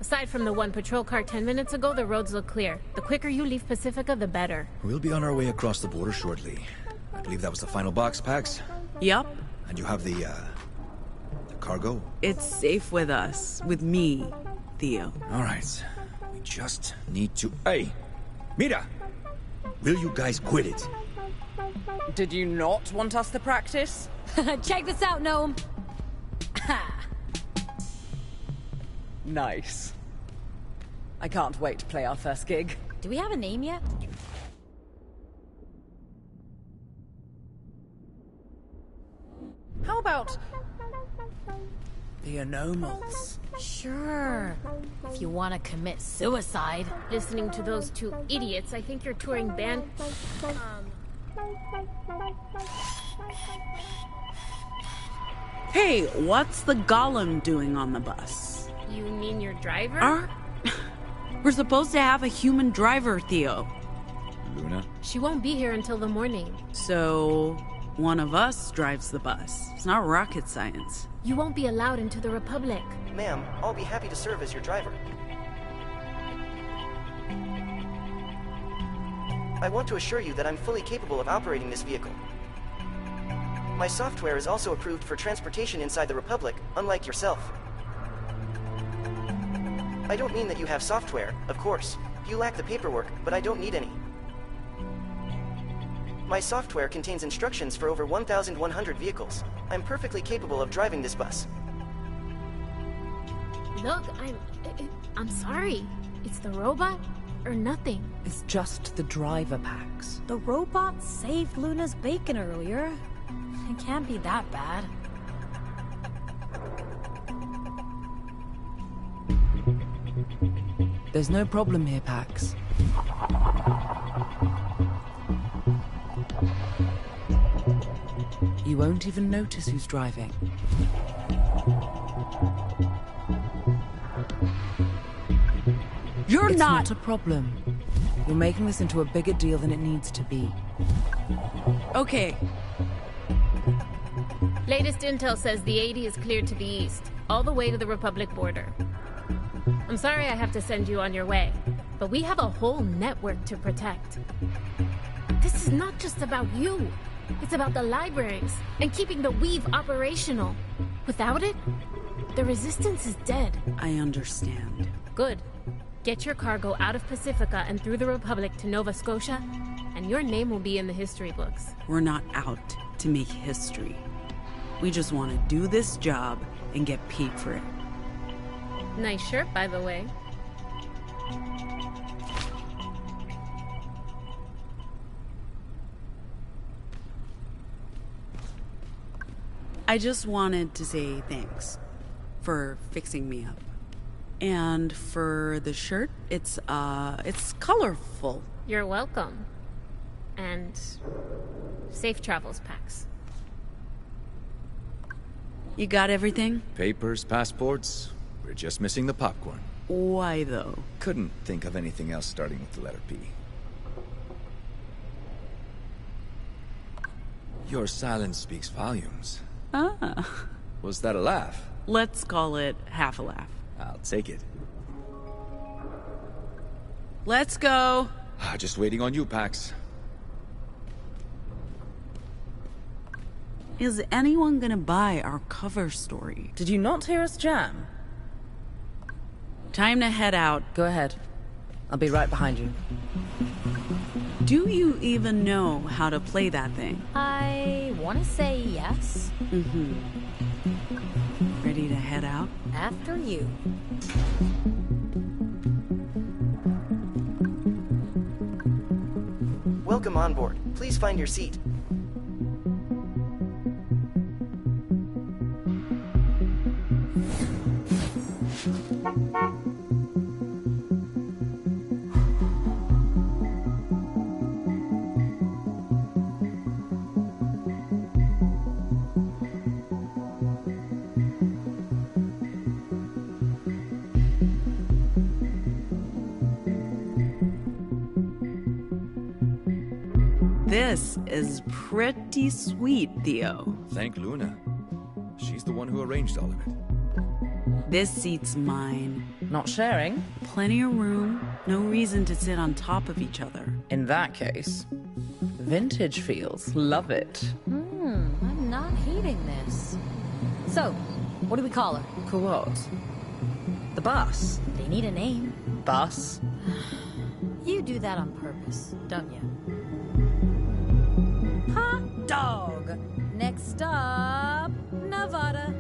S7: Aside from the one patrol car 10 minutes ago, the roads look clear. The quicker you leave Pacifica, the better.
S2: We'll be on our way across the border shortly. I believe that was the final box, Pax.
S3: Yup.
S2: And you have the cargo?
S3: It's safe with us. With me, Theo.
S2: All right. We just need to... Hey! Mira! Will you guys quit it?
S4: Did you not want us to practice?
S1: Check this out, Gnome!
S4: Nice. I can't wait to play our first gig.
S1: Do we have a name yet?
S4: How about... the Anomals?
S1: Sure. If you want to commit suicide.
S7: Listening to those two idiots, I think your touring band...
S3: Hey, what's the golem doing on the bus?
S7: You mean your driver?
S3: We're supposed to have a human driver, Theo.
S2: Luna?
S7: She won't be here until the morning.
S3: So, one of us drives the bus. It's not rocket science.
S7: You won't be allowed into the Republic.
S12: Ma'am, I'll be happy to serve as your driver. I want to assure you that I'm fully capable of operating this vehicle. My software is also approved for transportation inside the Republic, unlike yourself. I don't mean that you have software, of course. You lack the paperwork, but I don't need any. My software contains instructions for over 1,100 vehicles. I'm perfectly capable of driving this bus.
S7: Look, I'm sorry. It's the robot or nothing.
S4: It's just the driver, Pax.
S1: The robot saved Luna's bacon earlier. It can't be that bad.
S4: There's no problem here, Pax. You won't even notice who's driving.
S3: It's
S4: not a problem. You're making this into a bigger deal than it needs to be.
S3: Okay.
S7: Latest intel says the 80 is cleared to the east, all the way to the Republic border. I'm sorry I have to send you on your way, but we have a whole network to protect. This is not just about you. It's about the libraries and keeping the Weave operational. Without it, the Resistance is dead.
S3: I understand.
S7: Good. Get your cargo out of Pacifica and through the Republic to Nova Scotia, and your name will be in the history books.
S3: We're not out to make history. We just want to do this job and get paid for it.
S7: Nice shirt, by the way.
S3: I just wanted to say thanks for fixing me up. And for the shirt, it's colorful.
S7: You're welcome. And safe travels, Pax.
S3: You got everything?
S2: Papers, passports. We're just missing the popcorn.
S3: Why, though?
S2: Couldn't think of anything else starting with the letter P. Your silence speaks volumes.
S3: Ah.
S2: Was that a laugh?
S3: Let's call it half a laugh.
S2: I'll take it.
S3: Let's go.
S2: Just waiting on you, Pax.
S3: Is anyone gonna buy our cover story?
S4: Did you not hear us jam?
S3: Time to head out.
S4: Go ahead. I'll be right behind you.
S3: Do you even know how to play that thing?
S1: I want to say yes.
S3: Mm-hmm. Ready to head out?
S1: After you.
S12: Welcome on board. Please find your seat.
S3: This is pretty sweet, Theo.
S2: Thank Luna. She's the one who arranged all of it.
S3: This seat's mine.
S4: Not sharing?
S3: Plenty of room, no reason to sit on top of each other.
S4: In that case, vintage feels. Love it.
S1: I'm not hating this. So, what do we call her?
S4: Cool what? The bus?
S1: They need a name.
S4: Bus?
S1: You do that on purpose, don't you? Hot dog! Next stop, Nevada.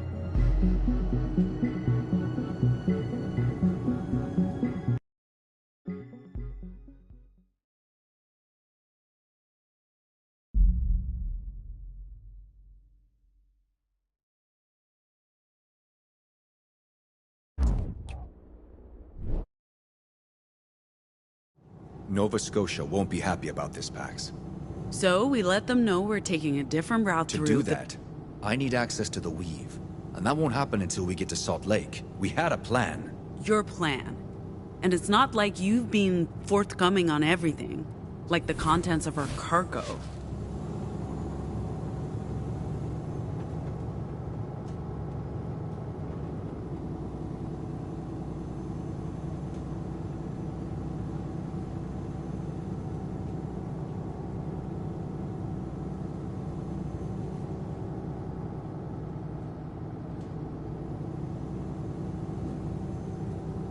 S2: Nova Scotia won't be happy about this, Pax.
S3: So we let them know we're taking a different route
S2: To
S3: through
S2: do that, I need access to the Weave. And that won't happen until we get to Salt Lake. We had a plan.
S3: Your plan. And it's not like you've been forthcoming on everything. Like the contents of our cargo.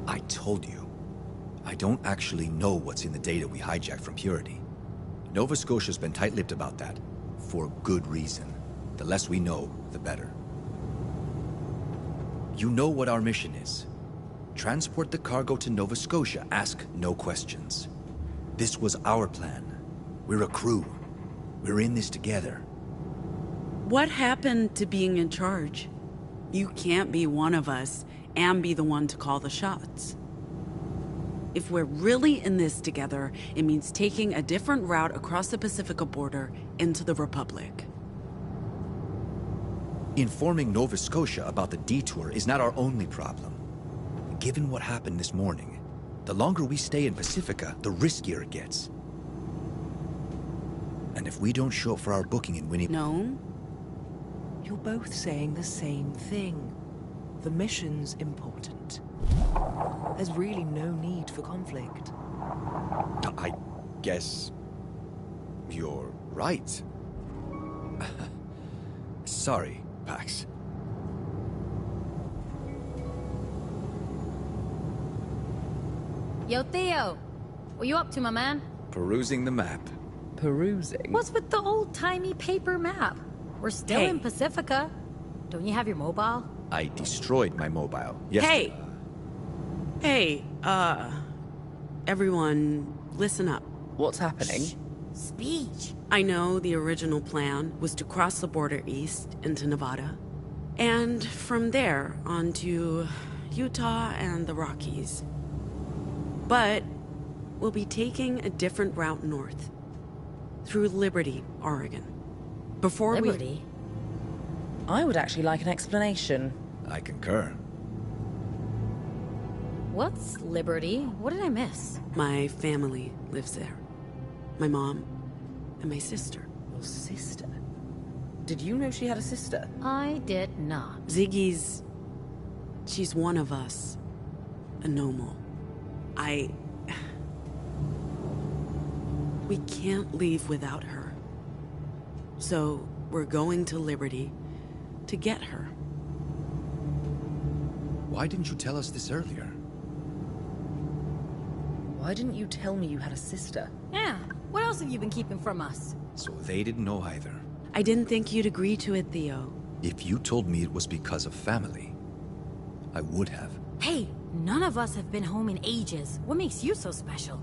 S2: I told you. I don't actually know what's in the data we hijacked from Purity. Nova Scotia's been tight-lipped about that. For good reason. The less we know, the better. You know what our mission is. Transport the cargo to Nova Scotia. Ask no questions. This was our plan. We're a crew. We're in this together.
S3: What happened to being in charge? You can't be one of us and be the one to call the shots. If we're really in this together, it means taking a different route across the Pacifica border into the Republic.
S2: Informing Nova Scotia about the detour is not our only problem. Given what happened this morning, the longer we stay in Pacifica, the riskier it gets. And if we don't show up for our booking in Winnipeg...
S3: No?
S13: You're both saying the same thing. The mission's important. There's really no need for conflict.
S2: I guess... you're right. Sorry, Pax.
S1: Yo, Theo! What you up to, my man?
S2: Perusing the map.
S4: Perusing?
S1: What's with the old-timey paper map? We're still in Pacifica. Don't you have your mobile?
S2: I destroyed my mobile. Yesterday.
S3: Hey, everyone, listen up.
S4: What's happening?
S1: Speech.
S3: I know the original plan was to cross the border east into Nevada, and from there on to Utah and the Rockies. But we'll be taking a different route north, through Liberty, Oregon. Before
S1: Liberty?
S4: I would actually like an explanation.
S2: I concur.
S1: What's Liberty? What did I miss?
S3: My family lives there. My mom and my sister.
S4: Your sister? Did you know she had a sister?
S1: I did not.
S3: She's one of us. A normal. We can't leave without her. So, we're going to Liberty to get her.
S2: Why didn't you tell us this earlier?
S4: Why didn't you tell me you had a sister?
S1: Yeah, what else have you been keeping from us?
S2: So they didn't know either.
S3: I didn't think you'd agree to it, Theo.
S2: If you told me it was because of family, I would have.
S1: Hey, none of us have been home in ages. What makes you so special?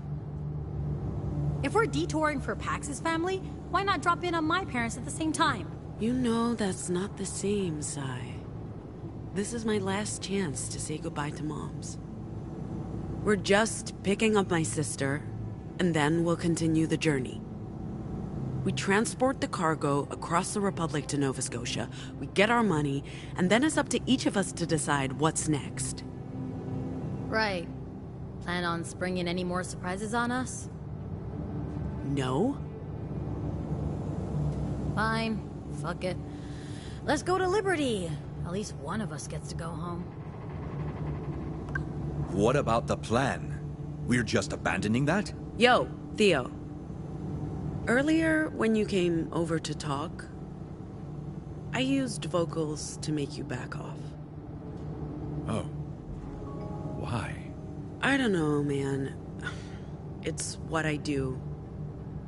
S1: If we're detouring for Pax's family, why not drop in on my parents at the same time?
S3: You know that's not the same, Sai. This is my last chance to say goodbye to Moms. We're just picking up my sister, and then we'll continue the journey. We transport the cargo across the Republic to Nova Scotia, we get our money, and then it's up to each of us to decide what's next.
S1: Right. Plan on springing any more surprises on us?
S3: No?
S1: Fine. Fuck it. Let's go to Liberty. At least one of us gets to go home.
S2: What about the plan? We're just abandoning that?
S3: Yo, Theo. Earlier, when you came over to talk, I used vocals to make you back off.
S2: Oh. Why?
S3: I don't know, man. It's what I do.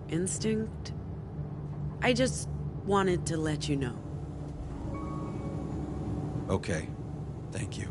S3: Instinct? I just wanted to let you know.
S2: Okay. Thank you.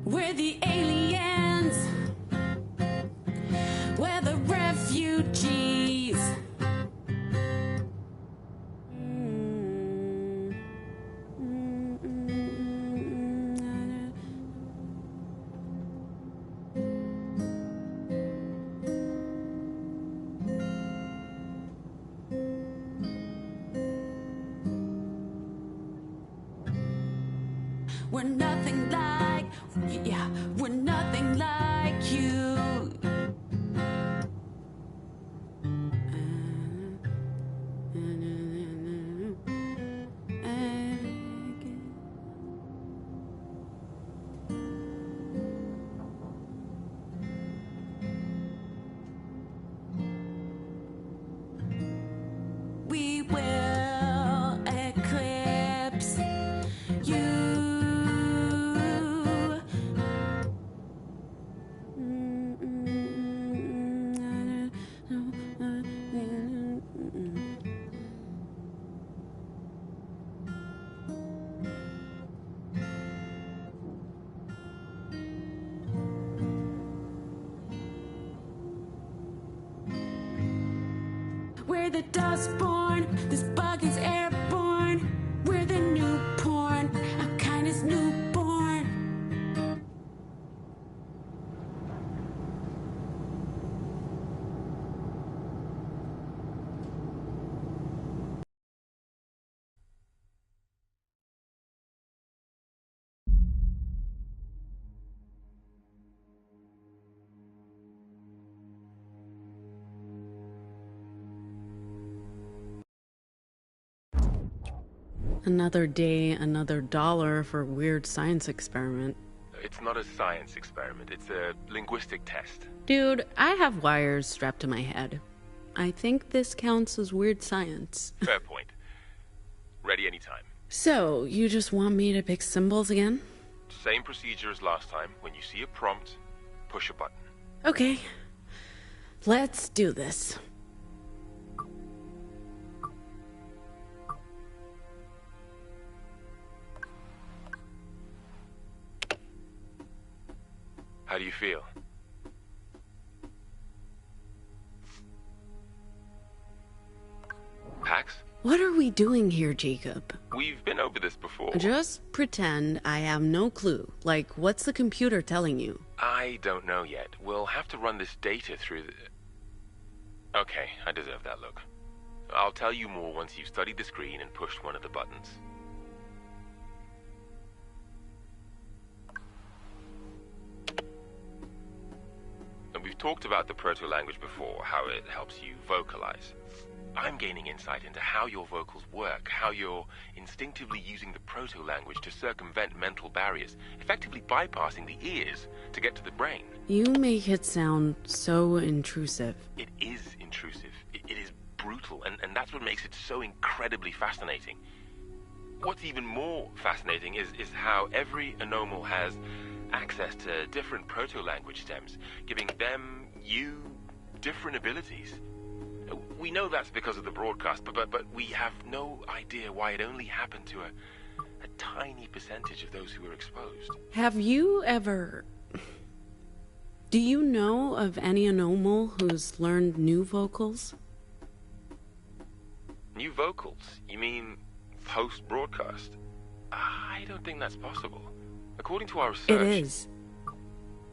S5: We're the aliens. We're the refugees. We're nothing like, yeah, we're nothing like you. We will eclipse you.
S3: We're the Dustborn. This bug is airborne. We're the new porn. Our kind is newborn. Another day, another dollar for a weird science experiment.
S14: It's not a science experiment, it's a linguistic test.
S3: Dude, I have wires strapped to my head. I think this counts as weird science.
S14: Fair point. Ready anytime.
S3: So, you just want me to pick symbols again?
S14: Same procedure as last time. When you see a prompt, push a button.
S3: Okay. Let's do this.
S14: How do you feel? Pax?
S3: What are we doing here, Jacob?
S14: We've been over this before.
S3: Just pretend I have no clue. Like, what's the computer telling you?
S14: I don't know yet. We'll have to run this data through the... Okay, I deserve that look. I'll tell you more once you've studied the screen and pushed one of the buttons. And we've talked about the proto-language before, how it helps you vocalize. I'm gaining insight into how your vocals work, how you're instinctively using the proto-language to circumvent mental barriers, effectively bypassing the ears to get to the brain.
S3: You make it sound so intrusive.
S14: It is intrusive. It is brutal, and that's what makes it so incredibly fascinating. What's even more fascinating is how every anomal has access to different proto-language stems, giving them, you, different abilities. We know that's because of the broadcast, but we have no idea why it only happened to a tiny percentage of those who were exposed.
S3: Have you ever... Do you know of any anomal who's learned new vocals?
S14: New vocals? You mean post-broadcast? I don't think that's possible. According to our research...
S3: It is.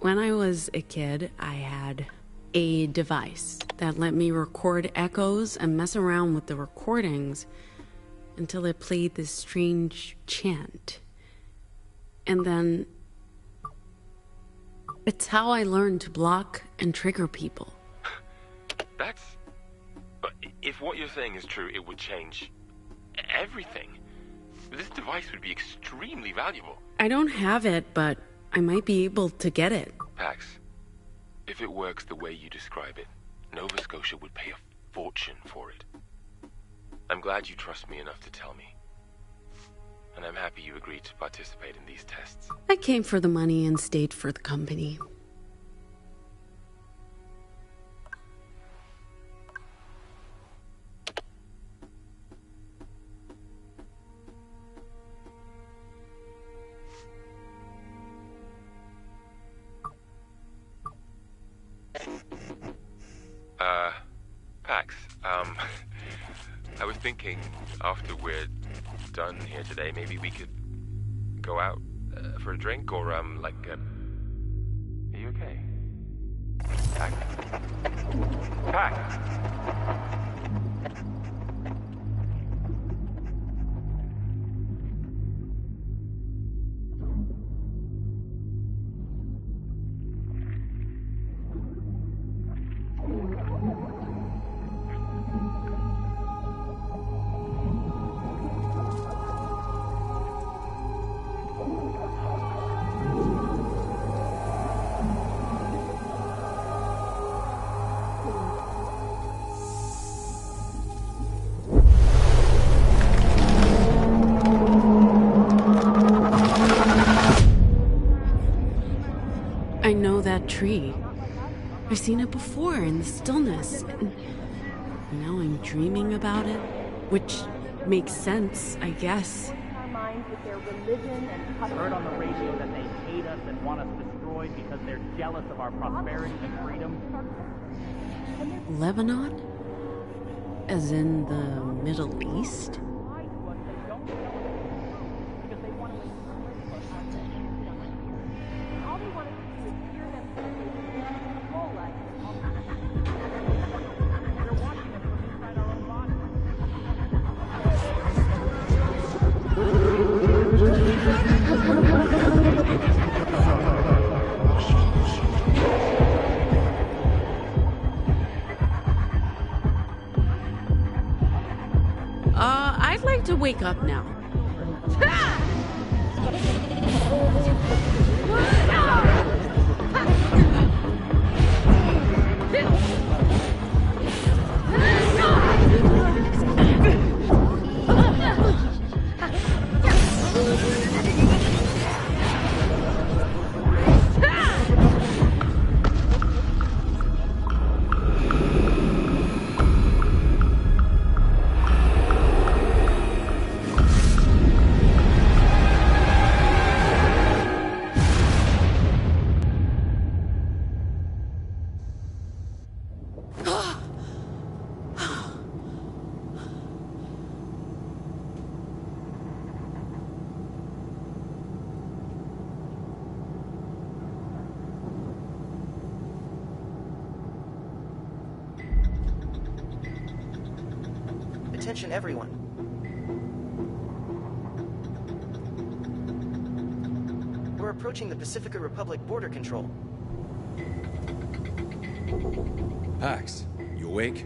S3: When I was a kid, I had a device that let me record echoes and mess around with the recordings until it played this strange chant. And then... It's how I learned to block and trigger people.
S14: That's... If what you're saying is true, it would change everything. This device would be extremely valuable.
S3: I don't have it, but I might be able to get it.
S14: Pax, if it works the way you describe it, Nova Scotia would pay a fortune for it. I'm glad you trust me enough to tell me. And I'm happy you agreed to participate in these tests.
S3: I came for the money and stayed for the company.
S14: Pax, I was thinking after we're done here today, maybe we could go out for a drink or, are you okay? Pax? Pax!
S3: I know that tree. I've seen it before in the stillness. And now I'm dreaming about it, which makes sense, I guess.
S9: Heard on the radio that they hate us and want us destroyed because they're jealous of our prosperity and freedom.
S3: Lebanon? As in the Middle East? I'd like to wake up now.
S12: Attention everyone. We're approaching the Pacifica Republic border control.
S2: Pax, you awake?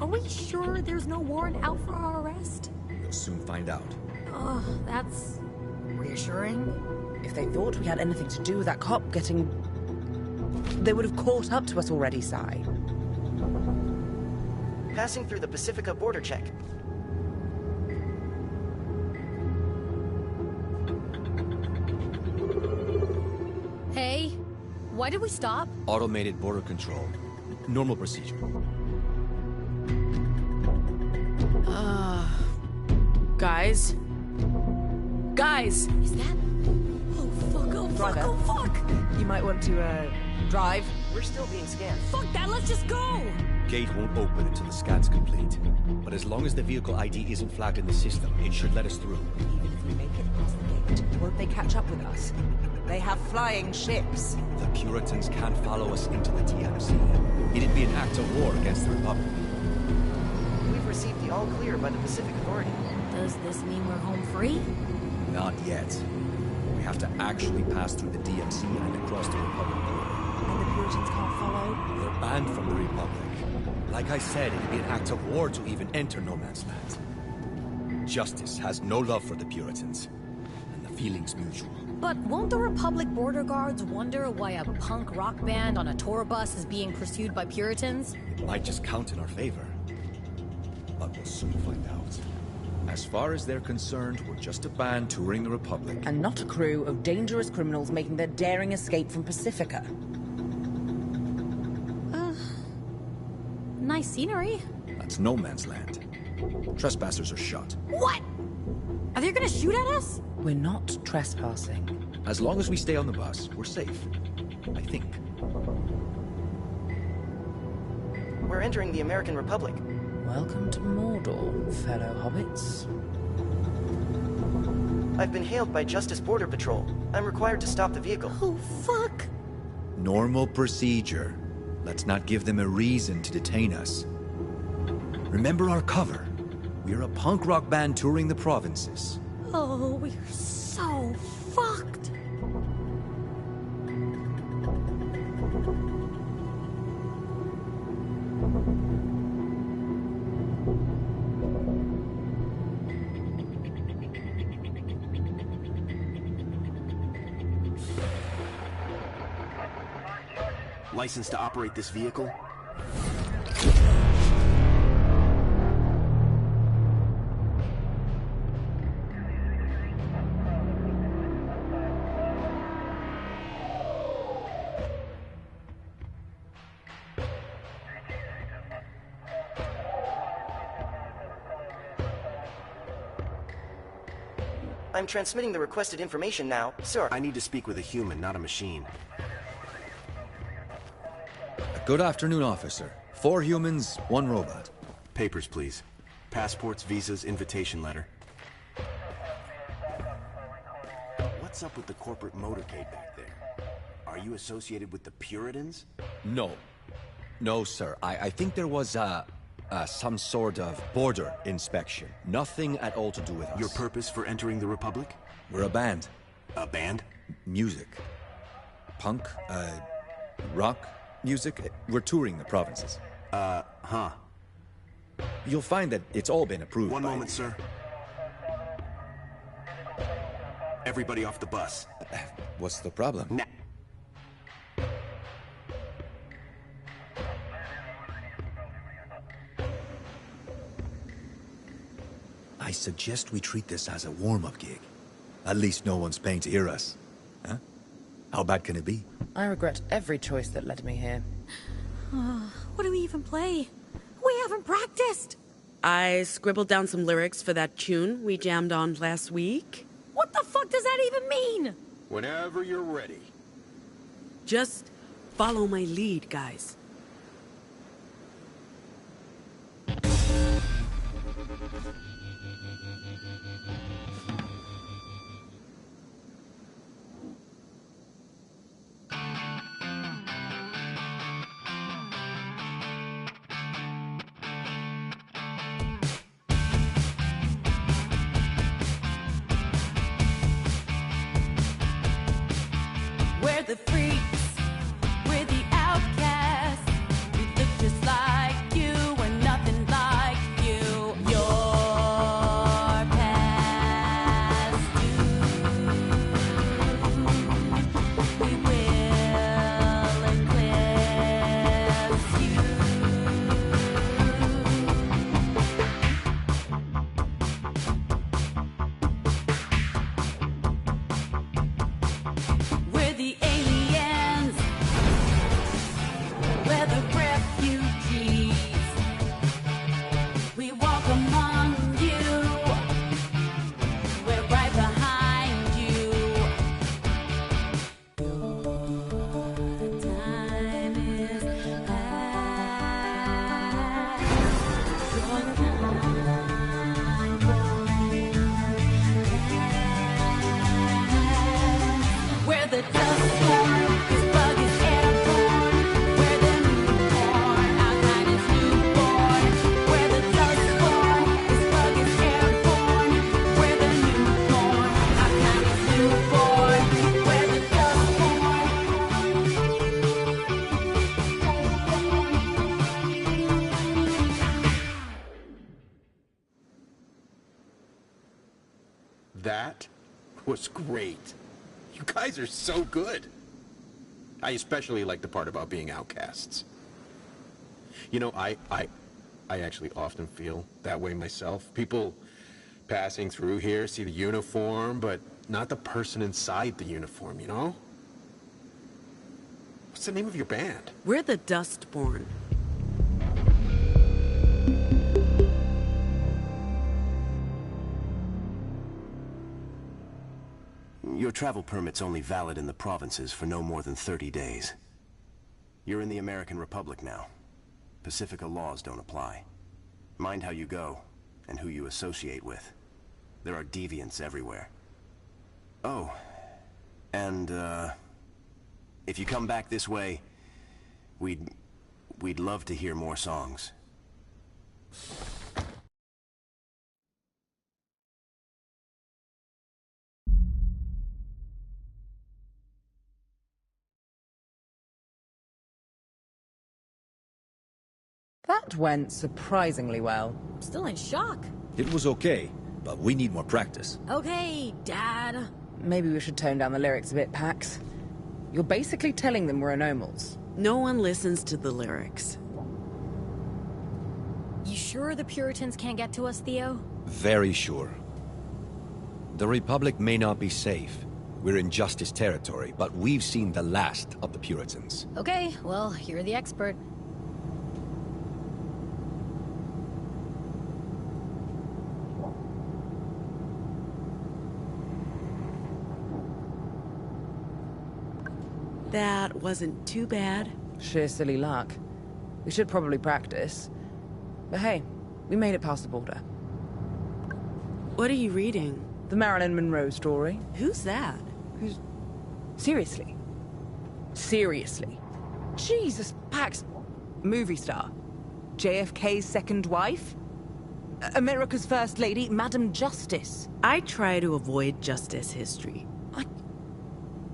S1: Are we sure there's no warrant out for our arrest?
S2: You'll soon find out.
S1: Ugh, that's reassuring.
S4: If they thought we had anything to do with that cop getting... They would have caught up to us already, Sai.
S12: Passing through the Pacifica border check.
S1: Hey, why did we stop?
S2: Automated border control. Normal procedure.
S3: Guys? Guys!
S1: Is that... Oh, fuck, oh, fuck,
S4: Driver.
S1: oh, fuck!
S4: You might want to, drive.
S12: We're still being scanned.
S1: Fuck that, let's just go!
S2: Gate won't open until the scan's complete. But as long as the vehicle ID isn't flagged in the system, it should let us through.
S4: Even if we make it past the gate, won't they catch up with us? They have flying ships.
S2: The Puritans can't follow us into the DMC. It'd be an act of war against the Republic.
S12: We've received the all clear by the Pacific Authority.
S1: Does this mean we're home free?
S2: Not yet. We have to actually pass through the DMC and across the Republic border.
S4: And the Puritans can't follow?
S2: They're banned from the Republic. Like I said, it'd be an act of war to even enter no man's land. Justice has no love for the Puritans, and the feeling's mutual.
S1: But won't the Republic border guards wonder why a punk rock band on a tour bus is being pursued by Puritans?
S2: It might just count in our favor. But we'll soon find out. As far as they're concerned, we're just a band touring the Republic.
S4: And not a crew of dangerous criminals making their daring escape from Pacifica.
S1: Nice scenery.
S2: That's no man's land. Trespassers are shot.
S1: What? Are they gonna shoot at us?
S4: We're not trespassing.
S2: As long as we stay on the bus, we're safe. I think.
S12: We're entering the American Republic.
S4: Welcome to Mordor, fellow hobbits.
S12: I've been hailed by Justice Border Patrol. I'm required to stop the vehicle.
S1: Oh, fuck!
S2: Normal procedure. Let's not give them a reason to detain us. Remember our cover. We're a punk rock band touring the provinces.
S1: Oh, we're so fucked.
S15: License to operate this vehicle?
S12: I'm transmitting the requested information now, sir.
S15: I need to speak with a human, not a machine.
S2: Good afternoon, officer. 4 humans, 1 robot.
S15: Papers, please. Passports, visas, invitation letter. What's up with the corporate motorcade back there? Are you associated with the Puritans?
S2: No. No, sir. I think there was some sort of border inspection. Nothing at all to do with us.
S15: Your purpose for entering the Republic?
S2: We're a band.
S15: A band?
S2: Music. Punk, rock music. We're touring the provinces.
S15: Huh.
S2: You'll find that it's all been approved.
S15: One moment, sir. Everybody off the bus.
S2: What's the problem?
S15: Nah.
S2: I suggest we treat this as a warm-up gig. At least no one's paying to hear us. Huh? How bad can it be?
S4: I regret every choice that led me here.
S1: What do we even play? We haven't practiced!
S3: I scribbled down some lyrics for that tune we jammed on last week.
S1: What the fuck does that even mean?
S15: Whenever you're ready.
S3: Just follow my lead, guys.
S5: We're the freaks, we're the outcasts. We look just like you, we're nothing like you. Your past due. We will eclipse you. We're the aliens. We're the refugees. We walk among you. We're right behind you. Your time is past. Your time We're the Dustborn, this bug is airborne. We're the newborn, our kind is newborn. We're the Dustborn, this bug is airborne. We're the newborn, our kind is newborn. We're the Dustborn.
S15: That was great. You guys are so good. I especially like the part about being outcasts. You know, I actually often feel that way myself. People passing through here see the uniform, but not the person inside the uniform, you know? What's the name of your band?
S3: We're the Dustborn.
S15: Your travel permit's only valid in the provinces for no more than 30 days. You're in the American Republic now. Pacifica laws don't apply. Mind how you go, and who you associate with. There are deviants everywhere. Oh, and, if you come back this way, we'd love to hear more songs.
S4: That went surprisingly well.
S1: Still in shock.
S2: It was okay, but we need more practice.
S1: Okay, Dad.
S4: Maybe we should tone down the lyrics a bit, Pax. You're basically telling them we're anomals.
S3: No one listens to the lyrics.
S1: You sure the Puritans can't get to us, Theo?
S2: Very sure. The Republic may not be safe. We're in Justice territory, but we've seen the last of the Puritans.
S1: Okay, well, you're the expert.
S3: That wasn't too bad.
S4: Sheer silly luck. We should probably practice. But hey, we made it past the border.
S3: What are you reading?
S4: The Marilyn Monroe story.
S3: Who's that?
S4: Who's... Seriously? Seriously? Jesus, Pax. Movie star. JFK's second wife? America's first lady, Madam Justice.
S3: I try to avoid justice history.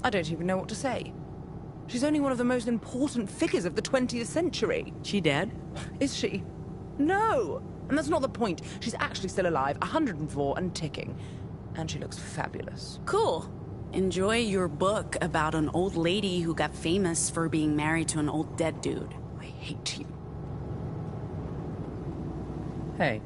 S4: I don't even know what to say. She's only one of the most important figures of the 20th century.
S3: She dead?
S4: Is she? No! And that's not the point. She's actually still alive, 104 and ticking. And she looks fabulous.
S3: Cool. Enjoy your book about an old lady who got famous for being married to an old dead dude.
S4: I hate you. Hey.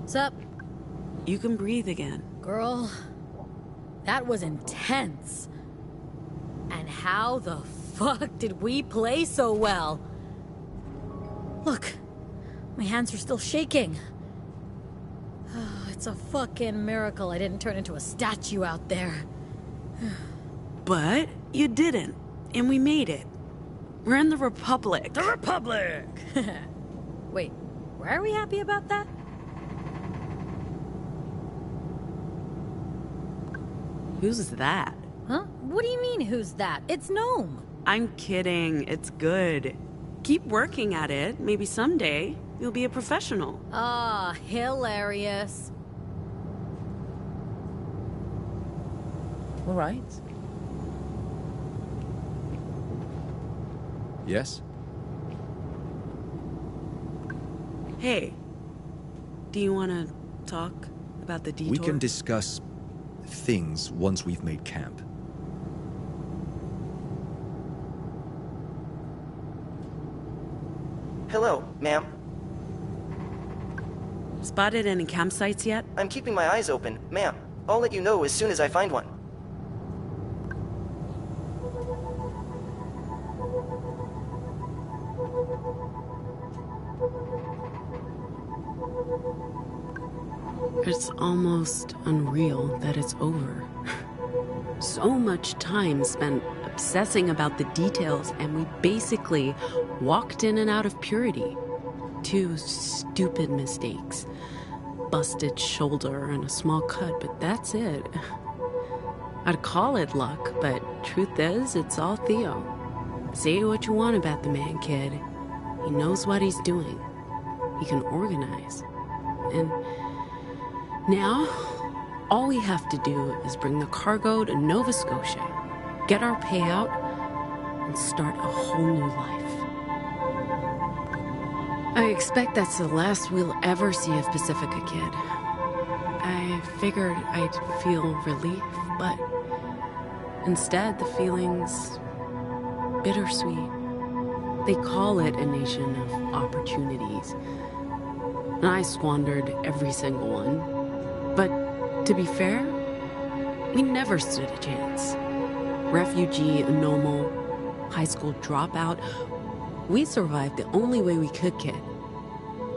S1: Sup?
S3: You can breathe again.
S1: Girl, that was intense. And how the fuck did we play so well? Look, my hands are still shaking. It's a fucking miracle I didn't turn into a statue out there.
S3: But you didn't, and we made it. We're in the Republic.
S1: The Republic! Wait, why are we happy about that?
S3: Who's that?
S1: Huh? What do you mean, who's that? It's Gnome.
S3: I'm kidding. It's good. Keep working at it. Maybe someday you'll be a professional.
S1: Ah, hilarious.
S4: All right.
S2: Yes?
S3: Hey, do you want to talk about the detour?
S2: We can discuss things once we've made camp.
S12: Hello, ma'am.
S3: Spotted any campsites yet?
S12: I'm keeping my eyes open, ma'am. I'll let you know as soon as I find one.
S3: It's almost unreal that it's over. So much time spent obsessing about the details, and we basically walked in and out of purity. 2 stupid mistakes. Busted shoulder and a small cut, but that's it. I'd call it luck, but truth is, it's all Theo. Say what you want about the man, kid. He knows what he's doing. He can organize. And now, all we have to do is bring the cargo to Nova Scotia, get our payout, and start a whole new life. I expect that's the last we'll ever see of Pacifica, kid. I figured I'd feel relief, but instead the feeling's bittersweet. They call it a nation of opportunities, and I squandered every single one. But to be fair, we never stood a chance. Refugee, a normal, high school dropout, we survived the only way we could, kid.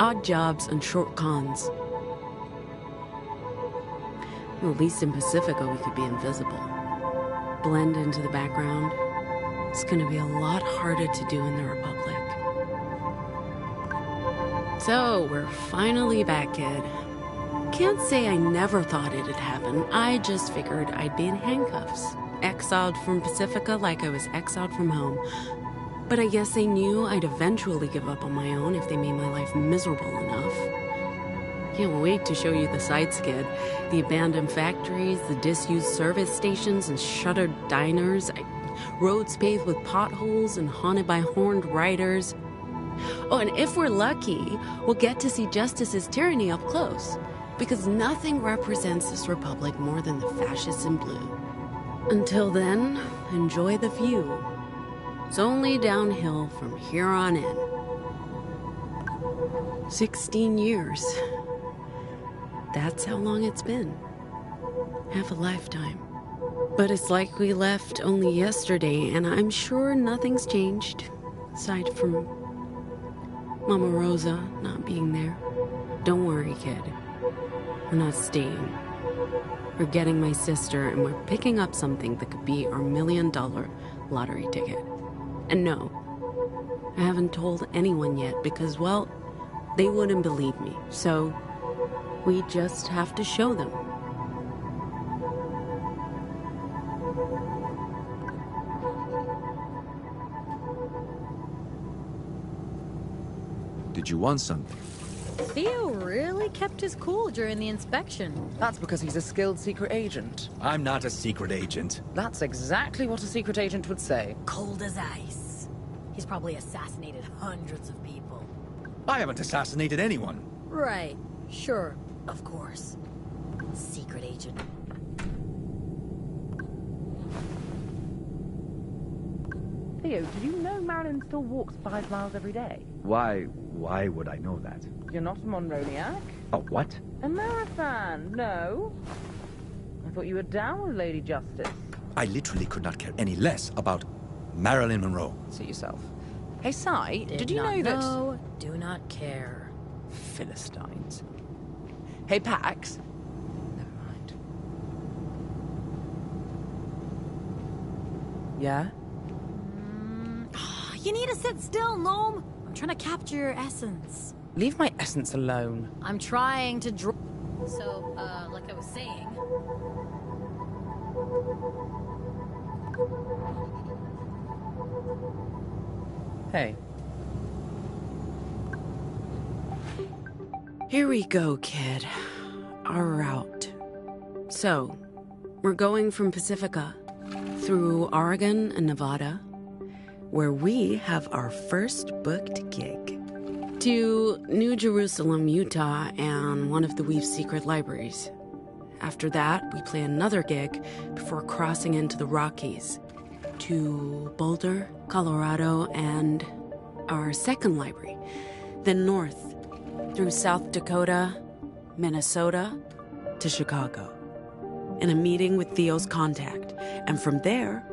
S3: Odd jobs and short cons. At least in Pacifica, we could be invisible. Blend into the background. It's gonna be a lot harder to do in the Republic. So, we're finally back, kid. Can't say I never thought it'd happen. I just figured I'd be in handcuffs. Exiled from Pacifica like I was exiled from home. But I guess they knew I'd eventually give up on my own if they made my life miserable enough. Can't wait to show you the sights, kid. The abandoned factories, the disused service stations and shuttered diners, roads paved with potholes and haunted by horned riders. Oh, and if we're lucky, we'll get to see Justice's tyranny up close. Because nothing represents this republic more than the fascists in blue. Until then, enjoy the view. It's only downhill from here on in. 16 years. That's how long it's been. Half a lifetime. But it's like we left only yesterday, and I'm sure nothing's changed. Aside from Mama Rosa not being there. Don't worry, kid. We're not staying. We're getting my sister, and we're picking up something that could be our $1 million lottery ticket. And no, I haven't told anyone yet because, well, they wouldn't believe me. So we just have to show them.
S2: Did you want something?
S1: Theo really kept his cool during the inspection.
S4: That's because he's a skilled secret agent.
S2: I'm not a secret agent.
S4: That's exactly what a secret agent would say.
S1: Cold as ice. He's probably assassinated hundreds of people.
S2: I haven't assassinated anyone.
S1: Right. Sure. Of course. Secret agent.
S4: Theo, did you know Marilyn still walks 5 miles every day?
S2: Why would I know that?
S4: You're not a Monroniac?
S2: Oh, what?
S4: A Marathon, no. I thought you were down with Lady Justice.
S2: I literally could not care any less about Marilyn Monroe.
S4: Suit yourself. Hey, Sai, did you
S1: not
S4: know that...
S1: know, do not care.
S4: Philistines. Hey, Pax. Never mind. Yeah?
S1: You need to sit still, Gnome. I'm trying to capture your essence.
S4: Leave my essence alone.
S1: I'm trying to draw. So, like I was saying.
S4: Hey.
S3: Here we go, kid. Our route. So, we're going from Pacifica through Oregon and Nevada, where we have our first booked gig, to New Jerusalem, Utah, and one of the Weave's secret libraries. After that, we play another gig before crossing into the Rockies, to Boulder, Colorado, and our second library, then north, through South Dakota, Minnesota, to Chicago, in a meeting with Theo's contact, and from there,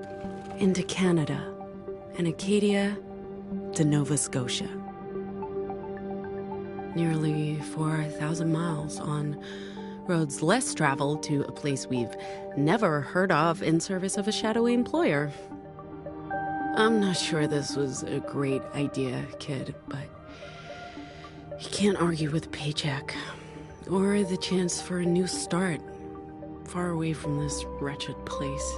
S3: into Canada, and Acadia to Nova Scotia. Nearly 4,000 miles on roads less traveled to a place we've never heard of in service of a shadowy employer. I'm not sure this was a great idea, kid, but you can't argue with a paycheck or the chance for a new start far away from this wretched place.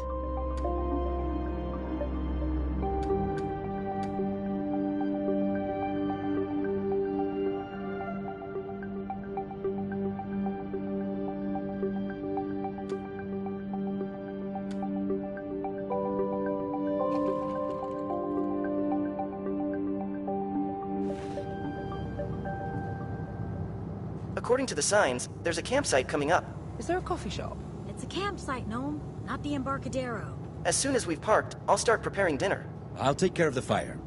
S12: According to the signs, there's a campsite coming up.
S4: Is there a coffee shop?
S1: It's a campsite, Gnome, not the Embarcadero.
S12: As soon as we've parked, I'll start preparing dinner.
S2: I'll take care of the fire.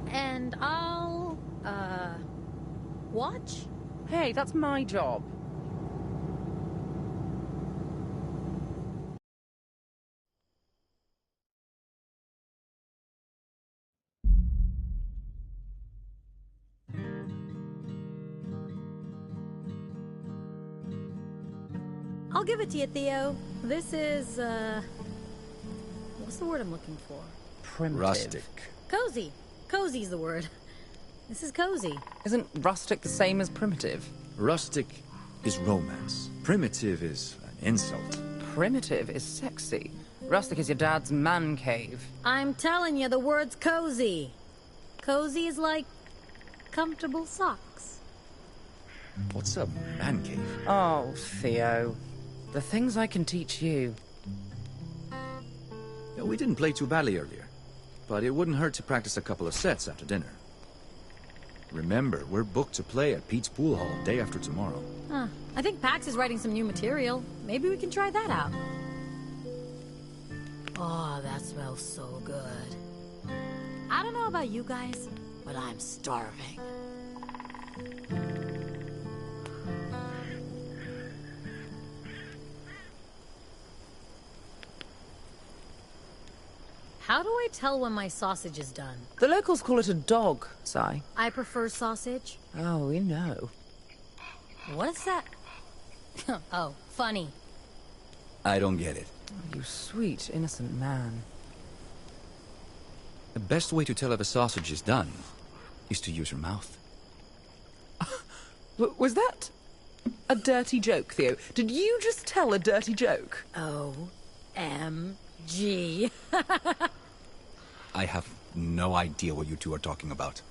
S1: And I'll, watch?
S4: Hey, that's my job.
S1: I'll give it to you, Theo. This is, what's the word I'm looking for?
S4: Primitive.
S2: Rustic.
S1: Cozy. Cozy's the word. This is cozy.
S4: Isn't rustic the same as primitive?
S2: Rustic is romance. Primitive is an insult.
S4: Primitive is sexy. Rustic is your dad's man cave.
S1: I'm telling you, the word's cozy. Cozy is like comfortable socks.
S2: What's a man cave?
S4: Oh, Theo. The things I can teach you.
S2: Yeah, we didn't play too badly earlier, but it wouldn't hurt to practice a couple of sets after dinner. Remember, we're booked to play at Pete's Pool Hall day after tomorrow.
S1: Huh. I think Pax is writing some new material. Maybe we can try that out. Oh, that smells so good. I don't know about you guys, but I'm starving. How do I tell when my sausage is done?
S4: The locals call it a dog, Si.
S1: I prefer sausage.
S4: Oh, we know.
S1: What is that? Oh, funny.
S2: I don't get it.
S4: Oh, you sweet, innocent man.
S2: The best way to tell if a sausage is done is to use your mouth.
S4: Was that a dirty joke, Theo? Did you just tell a dirty joke?
S1: O-M-G.
S2: I have no idea what you two are talking about.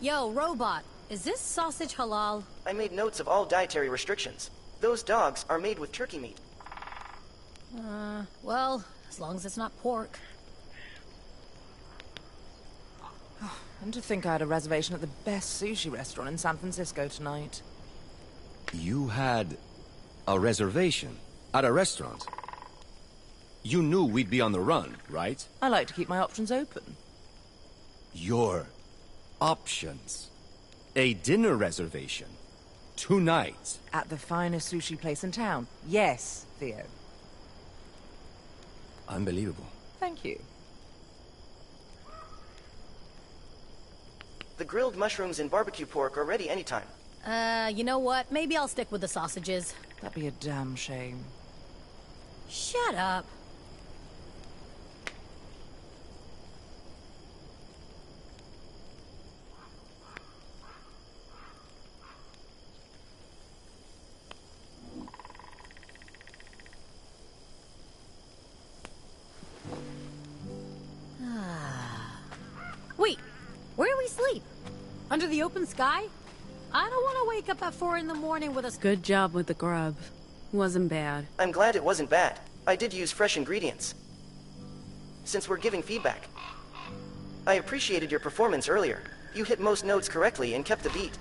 S1: Yo, robot, is this sausage halal?
S12: I made notes of all dietary restrictions. Those dogs are made with turkey meat.
S1: Well, as long as it's not pork.
S4: And to think I had a reservation at the best sushi restaurant in San Francisco tonight.
S2: You had a reservation at a restaurant? You knew we'd be on the run, right?
S4: I like to keep my options open.
S2: Your options? A dinner reservation? Tonight?
S4: At the finest sushi place in town. Yes, Theo.
S2: Unbelievable.
S4: Thank you.
S12: The grilled mushrooms and barbecue pork are ready anytime.
S1: You know what? Maybe I'll stick with the sausages.
S4: That'd be a damn shame.
S1: Shut up. Wait, where do we sleep? Under the open sky? I don't want to wake up at 4 in the morning with a...
S3: Good job with the grub. Wasn't bad.
S12: I'm glad it wasn't bad. I did use fresh ingredients. Since we're giving feedback. I appreciated your performance earlier. You hit most notes correctly and kept the beat.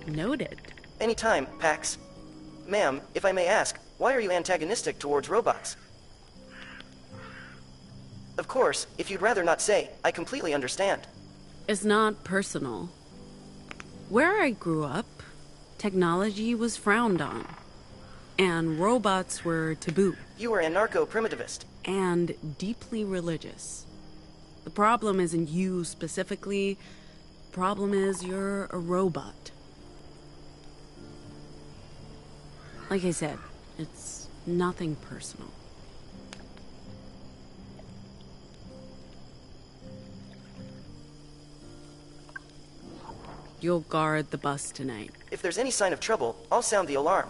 S3: Noted.
S12: Anytime, Pax. Ma'am, if I may ask, why are you antagonistic towards robots? Of course, if you'd rather not say, I completely understand.
S3: It's not personal. Where I grew up, technology was frowned on. And robots were taboo.
S12: You are anarcho-primitivist.
S3: And deeply religious. The problem isn't you specifically. The problem is you're a robot. Like I said, it's nothing personal. You'll guard the bus tonight.
S12: If there's any sign of trouble, I'll sound the alarm.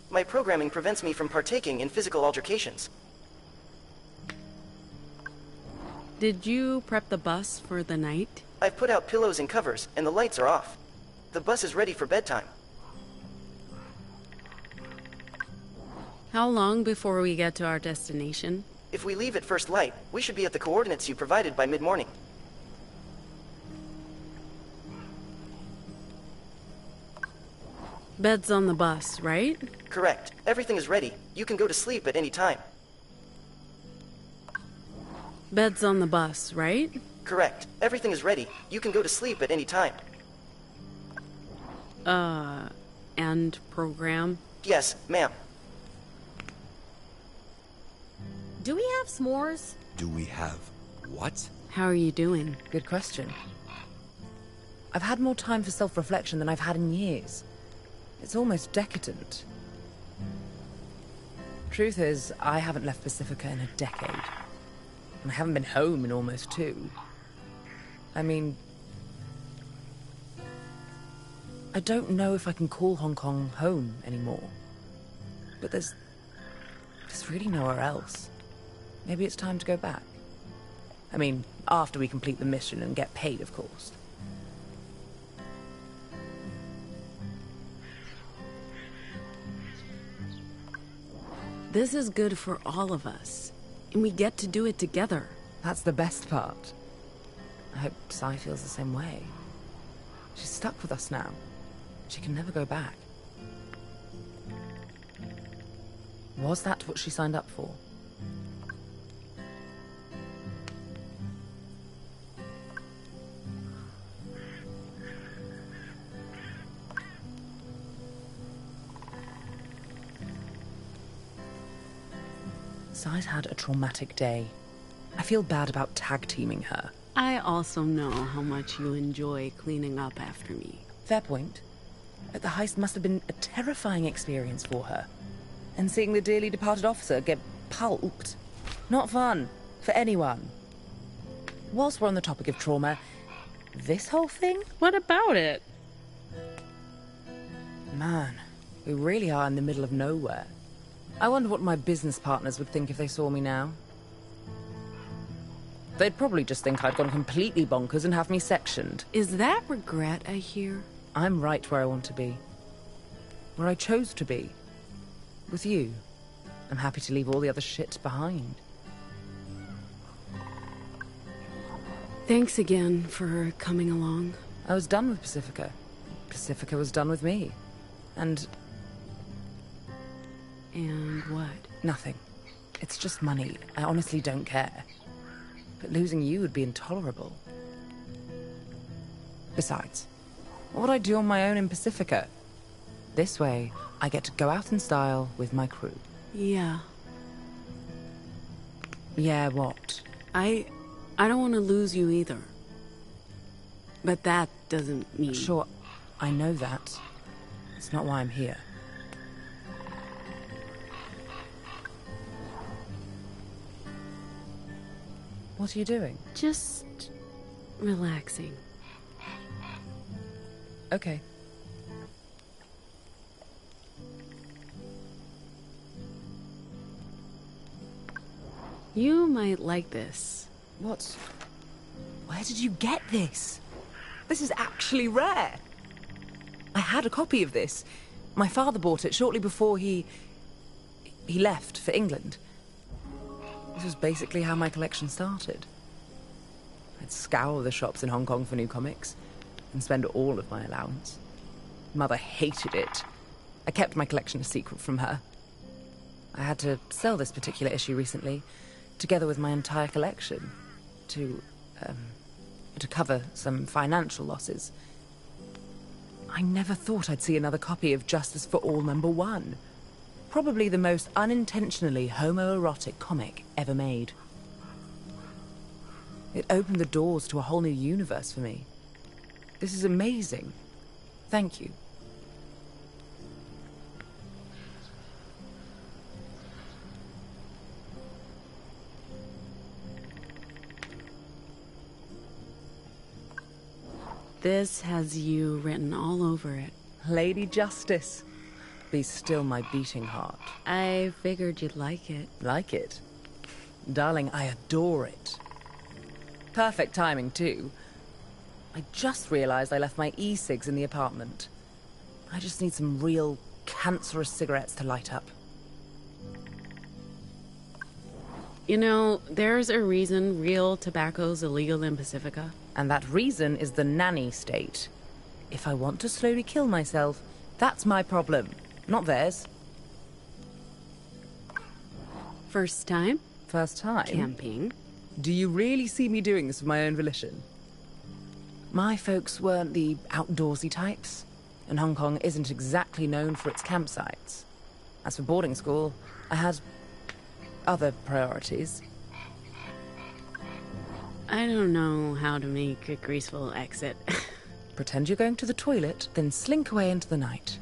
S12: My programming prevents me from partaking in physical altercations.
S3: Did you prep the bus for the night?
S12: I've put out pillows and covers, and the lights are off. The bus is ready for bedtime.
S3: How long before we get to our destination?
S12: If we leave at first light, we should be at the coordinates you provided by mid-morning.
S3: Bed's on the bus, right?
S12: Correct. Everything is ready. You can go to sleep at any time.
S3: Bed's on the bus, right?
S12: Correct. Everything is ready. You can go to sleep at any time.
S3: And program?
S12: Yes, ma'am.
S1: Do we have s'mores?
S2: Do we have what?
S3: How are you doing?
S4: Good question. I've had more time for self-reflection than I've had in years. It's almost decadent. Truth is, I haven't left Pacifica in a decade. And I haven't been home in almost 2. I mean... I don't know if I can call Hong Kong home anymore. But there's really nowhere else. Maybe it's time to go back. I mean, after we complete the mission and get paid, of course.
S3: This is good for all of us. And we get to do it together.
S4: That's the best part. I hope Sai feels the same way. She's stuck with us now. She can never go back. Was that what she signed up for? Sai's had a traumatic day. I feel bad about tag-teaming her.
S3: I also know how much you enjoy cleaning up after me.
S4: Fair point. But the heist must have been a terrifying experience for her. And seeing the dearly departed officer get pulped. Not fun. For anyone. Whilst we're on the topic of trauma, this whole thing?
S3: What about it?
S4: Man, we really are in the middle of nowhere. I wonder what my business partners would think if they saw me now. They'd probably just think I'd gone completely bonkers and have me sectioned.
S3: Is that regret I hear?
S4: I'm right where I want to be. Where I chose to be. With you. I'm happy to leave all the other shit behind.
S3: Thanks again for coming along.
S4: I was done with Pacifica. Pacifica was done with me. And
S3: what?
S4: Nothing. It's just money. I honestly don't care. But losing you would be intolerable. Besides, what would I do on my own in Pacifica? This way, I get to go out in style with my crew.
S3: Yeah.
S4: Yeah, what?
S3: I don't want to lose you either. But that doesn't mean...
S4: Sure, I know that. It's not why I'm here. What are you doing?
S3: Just relaxing.
S4: Okay.
S3: You might like this.
S4: What? Where did you get this? This is actually rare. I had a copy of this. My father bought it shortly before he left for England. This was basically how my collection started. I'd scour the shops in Hong Kong for new comics and spend all of my allowance. Mother hated it. I kept my collection a secret from her. I had to sell this particular issue recently, together with my entire collection, to cover some financial losses. I never thought I'd see another copy of Justice for All #1. Probably the most unintentionally homoerotic comic ever made. It opened the doors to a whole new universe for me. This is amazing. Thank you.
S3: This has you written all over it.
S4: Lady Justice. Be still my beating heart.
S3: I figured you'd like it.
S4: Like it? Darling, I adore it. Perfect timing, too. I just realized I left my e-cigs in the apartment. I just need some real cancerous cigarettes to light up.
S3: You know, there's a reason real tobacco's illegal in Pacifica.
S4: And that reason is the nanny state. If I want to slowly kill myself, that's my problem, not theirs.
S3: First time?
S4: First time?
S3: Camping.
S4: Do you really see me doing this of my own volition? My folks weren't the outdoorsy types, and Hong Kong isn't exactly known for its campsites. As for boarding school, I had other priorities.
S3: I don't know how to make a graceful exit.
S4: Pretend you're going to the toilet, then slink away into the night.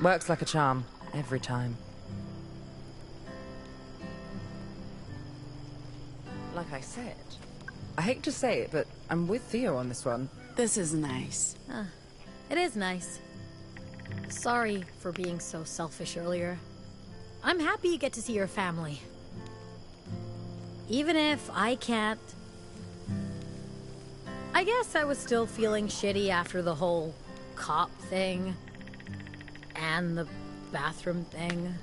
S4: Works like a charm, every time. Like I said, I hate to say it, but I'm with Theo on this one.
S3: This is nice.
S1: It is nice. Sorry for being so selfish earlier. I'm happy you get to see your family. Even if I can't... I guess I was still feeling shitty after the whole cop thing. And the bathroom thing.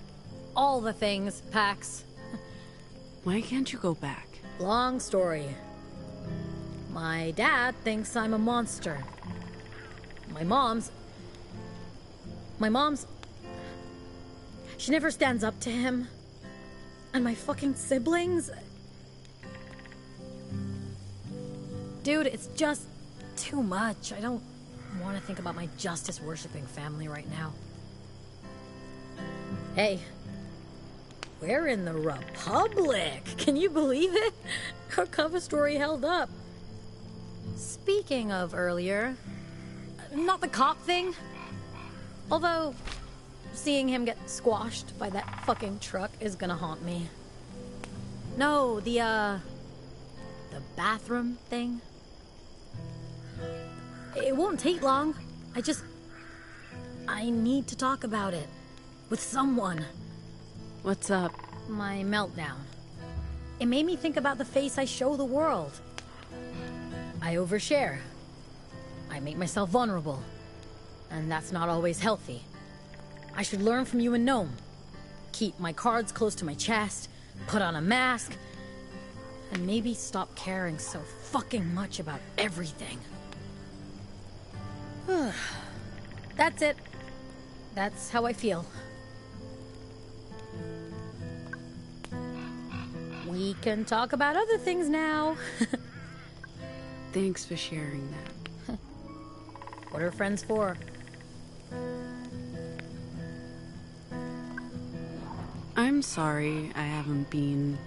S1: All the things, Pax.
S3: Why can't you go back?
S1: Long story. My dad thinks I'm a monster. My mom's... She never stands up to him. And my fucking siblings... Dude, it's just too much. I don't want to think about my justice-worshipping family right now. Hey, We're in the Republic. Can you believe it? Our cover story held up. Speaking of earlier, not the cop thing. Although, seeing him get squashed by that fucking truck is gonna haunt me. No, the bathroom thing. It won't take long. I need to talk about it. With someone.
S3: What's up?
S1: My meltdown. It made me think about the face I show the world. I overshare. I make myself vulnerable. And that's not always healthy. I should learn from you and Gnome. Keep my cards close to my chest, put on a mask, and maybe stop caring so fucking much about everything. That's it. That's how I feel. We can talk about other things now.
S3: Thanks for sharing that.
S1: What are friends for?
S3: I'm sorry I haven't been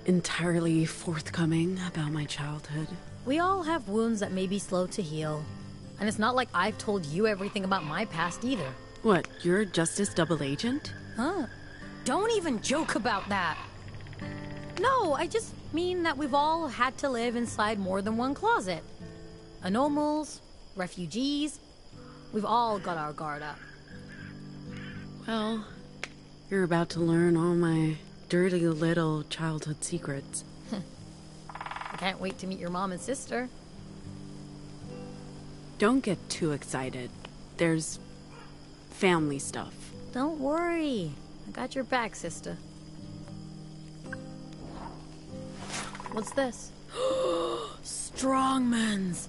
S3: entirely forthcoming about my childhood.
S1: We all have wounds that may be slow to heal. And it's not like I've told you everything about my past either.
S3: What, you're a Justice double agent?
S1: Huh? Don't even joke about that. No, I just mean that we've all had to live inside more than one closet. Anomals, refugees, we've all got our guard up.
S3: Well, you're about to learn all my dirty little childhood secrets.
S1: I can't wait to meet your mom and sister.
S3: Don't get too excited. There's family stuff.
S1: Don't worry. I got your back, sister. What's this? Strongmans!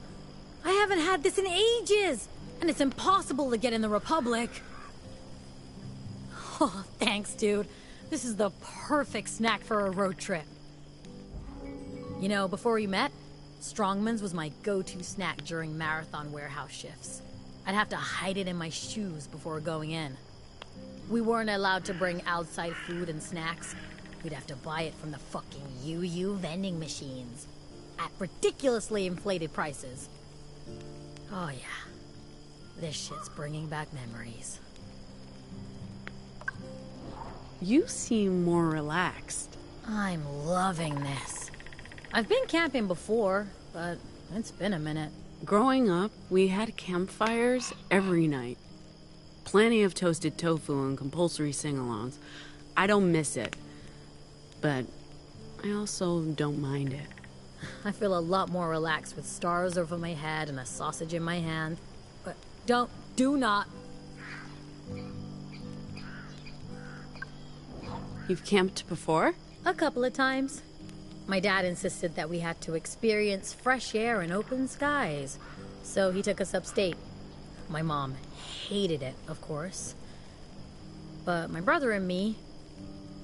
S1: I haven't had this in ages! And it's impossible to get in the Republic. Oh, thanks, dude. This is the perfect snack for a road trip. You know, before we met, Strongman's was my go-to snack during marathon warehouse shifts. I'd have to hide it in my shoes before going in. We weren't allowed to bring outside food and snacks. We'd have to buy it from the fucking UU vending machines at ridiculously inflated prices. Oh yeah, this shit's bringing back memories.
S3: You seem more relaxed.
S1: I'm loving this. I've been camping before, but it's been a minute.
S3: Growing up, we had campfires every night. Plenty of toasted tofu and compulsory sing-alongs. I don't miss it. But I also don't mind it.
S1: I feel a lot more relaxed with stars over my head and a sausage in my hand. But do not.
S3: You've camped before?
S1: A couple of times. My dad insisted that we had to experience fresh air and open skies, so he took us upstate. My mom hated it, of course. But my brother and me,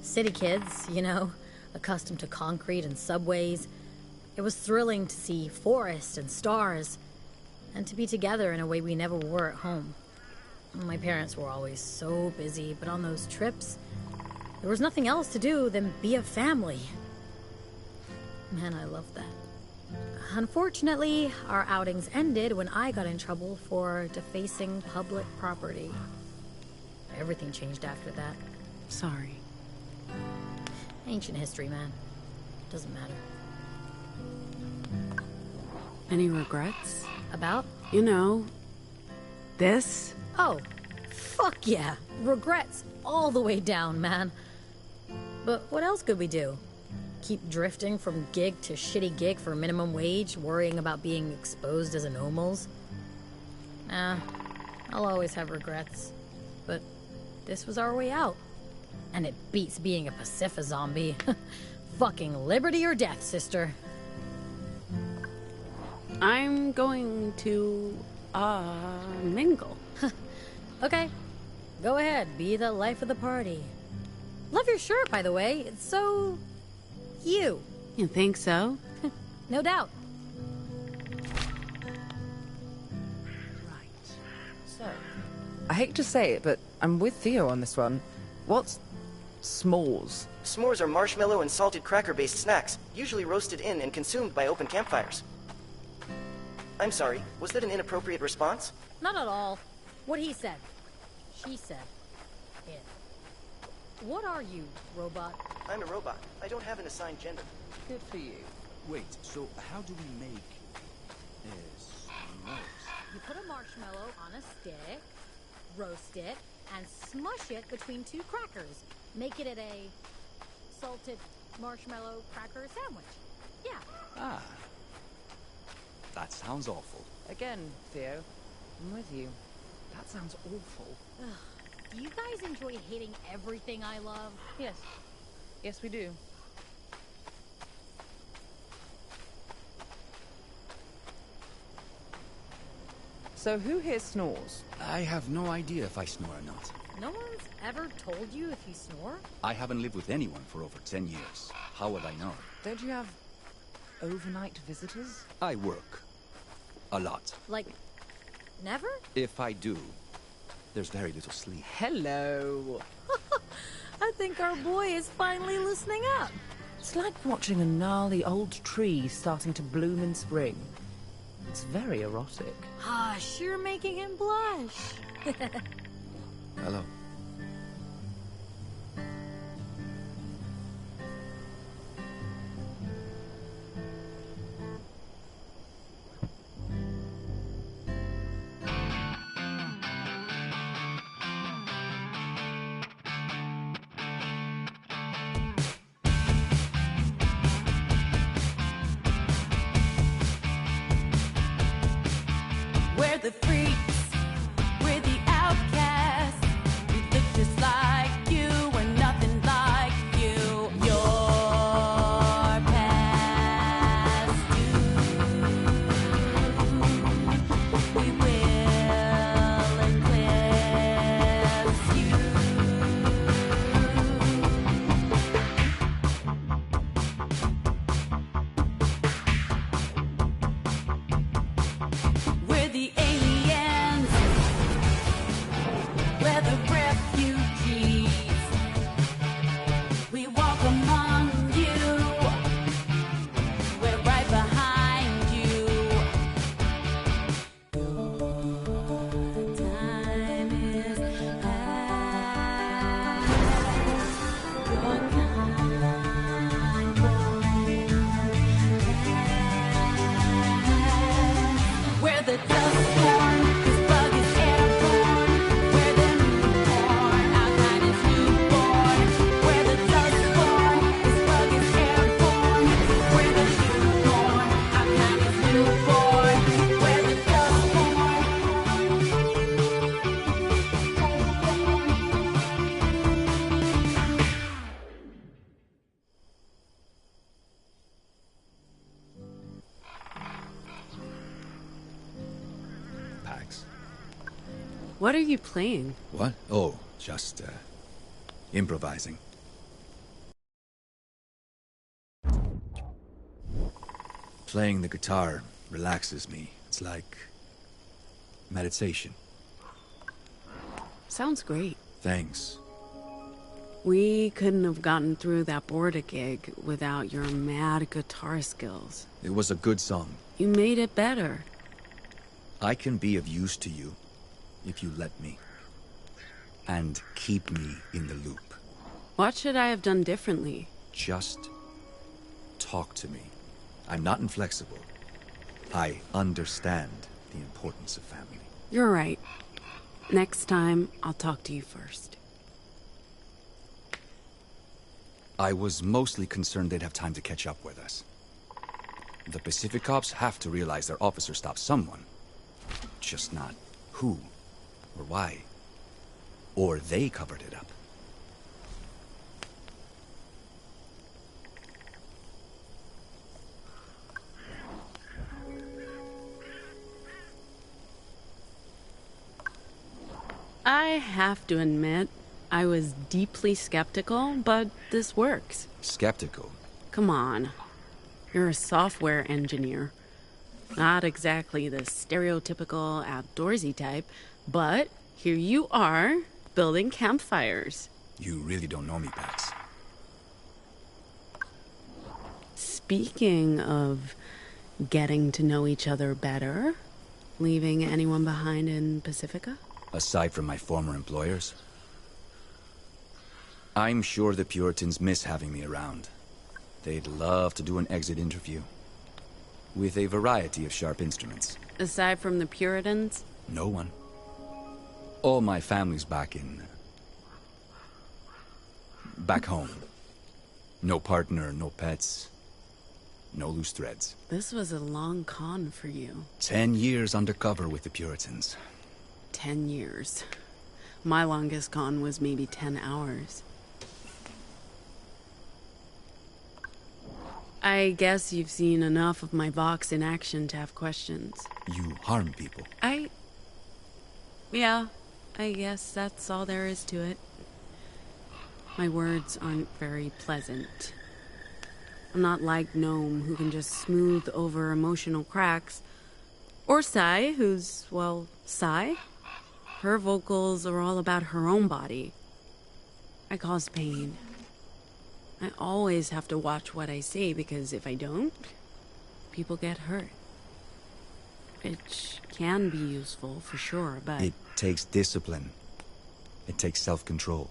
S1: city kids, you know, accustomed to concrete and subways, it was thrilling to see forests and stars, and to be together in a way we never were at home. My parents were always so busy, but on those trips, there was nothing else to do than be a family. Man, I love that. Unfortunately, our outings ended when I got in trouble for defacing public property. Everything changed after that.
S3: Sorry.
S1: Ancient history, man. Doesn't matter.
S3: Any regrets?
S1: About?
S3: You know, this?
S1: Oh, fuck yeah. Regrets all the way down, man. But what else could we do? Keep drifting from gig to shitty gig for minimum wage, worrying about being exposed as anomals? Nah, I'll always have regrets. But this was our way out. And it beats being a Pacific zombie. Fucking liberty or death, sister.
S3: I'm going to, mingle.
S1: Okay, go ahead, be the life of the party. Love your shirt, by the way. It's so... you.
S3: You think so?
S1: No doubt.
S4: So, I hate to say it, but I'm with Theo on this one. What's S'mores.
S12: S'mores are marshmallow and salted cracker-based snacks, usually roasted in and consumed by open campfires. I'm sorry, was that an inappropriate response?
S1: Not at all. What he said. She said. It. What are you, robot?
S12: I'm a robot. I don't have an assigned gender.
S4: Good for you.
S2: Wait, so how do we make... s'mores?
S1: You put a marshmallow on a stick, roast it, and smush it between two crackers. Make it a salted marshmallow cracker sandwich. Yeah.
S2: Ah. That sounds awful.
S4: Again, Theo, I'm with you. That sounds awful.
S1: Ugh. Do you guys enjoy hating everything I love?
S4: Yes. Yes, we do. So who here snores?
S2: I have no idea if I snore or not.
S1: No one's ever told you if you snore?
S2: I haven't lived with anyone for over 10 years. How would I know?
S4: Don't you have overnight visitors?
S2: I work. A lot.
S1: Like, never?
S2: If I do, there's very little sleep.
S4: Hello.
S1: I think our boy is finally loosening up.
S4: It's like watching a gnarly old tree starting to bloom in spring. It's very erotic.
S1: Hush, you're making him blush.
S2: Hello.
S3: We're the freaks, we're the outcasts. We look just like you, we're nothing like you. Your past due. We will eclipse you. We're the aliens. We're the refugees. We walk among you. We're right behind you. Your time is past. Your kind won't. We're the Dustborn, this bug is airborne. We're the newborn, our kind is newborn. We're the Dustborn, this bug is airborne. We're the newborn, our kind is newborn. We're the Dustborn.
S2: Pax.
S3: What are you playing?
S2: What? Oh, just, improvising. Playing the guitar relaxes me. It's like meditation.
S3: Sounds great.
S2: Thanks.
S3: We couldn't have gotten through that border gig without your mad guitar skills.
S2: It was a good song.
S3: You made it better.
S2: I can be of use to you if you let me. And keep me in the loop.
S3: What should I have done differently?
S2: Just talk to me. I'm not inflexible. I understand the importance of family.
S3: You're right. Next time, I'll talk to you first.
S2: I was mostly concerned they'd have time to catch up with us. The Pacific cops have to realize their officer stopped someone. Just not who or why. Or they covered it up.
S3: I have to admit, I was deeply skeptical, but this works.
S2: Skeptical?
S3: Come on. You're a software engineer. Not exactly the stereotypical outdoorsy type, but here you are, building campfires.
S2: You really don't know me, Pax.
S3: Speaking of getting to know each other better, leaving anyone behind in Pacifica?
S2: Aside from my former employers, I'm sure the Puritans miss having me around. They'd love to do an exit interview. With a variety of sharp instruments.
S3: Aside from the Puritans?
S2: No one. All my family's back home. No partner, no pets, no loose threads.
S3: This was a long con for you.
S2: 10 years undercover with the Puritans.
S3: 10 years. My longest con was maybe 10 hours. I guess you've seen enough of my Vox in action to have questions.
S2: You harm people.
S3: Yeah, I guess that's all there is to it. My words aren't very pleasant. I'm not like Gnome, who can just smooth over emotional cracks. Or Sai, who's, well, Sai. Her vocals are all about her own body. I cause pain. I always have to watch what I say, because if I don't, people get hurt. Which can be useful, for sure, but...
S2: It takes discipline. It takes self-control.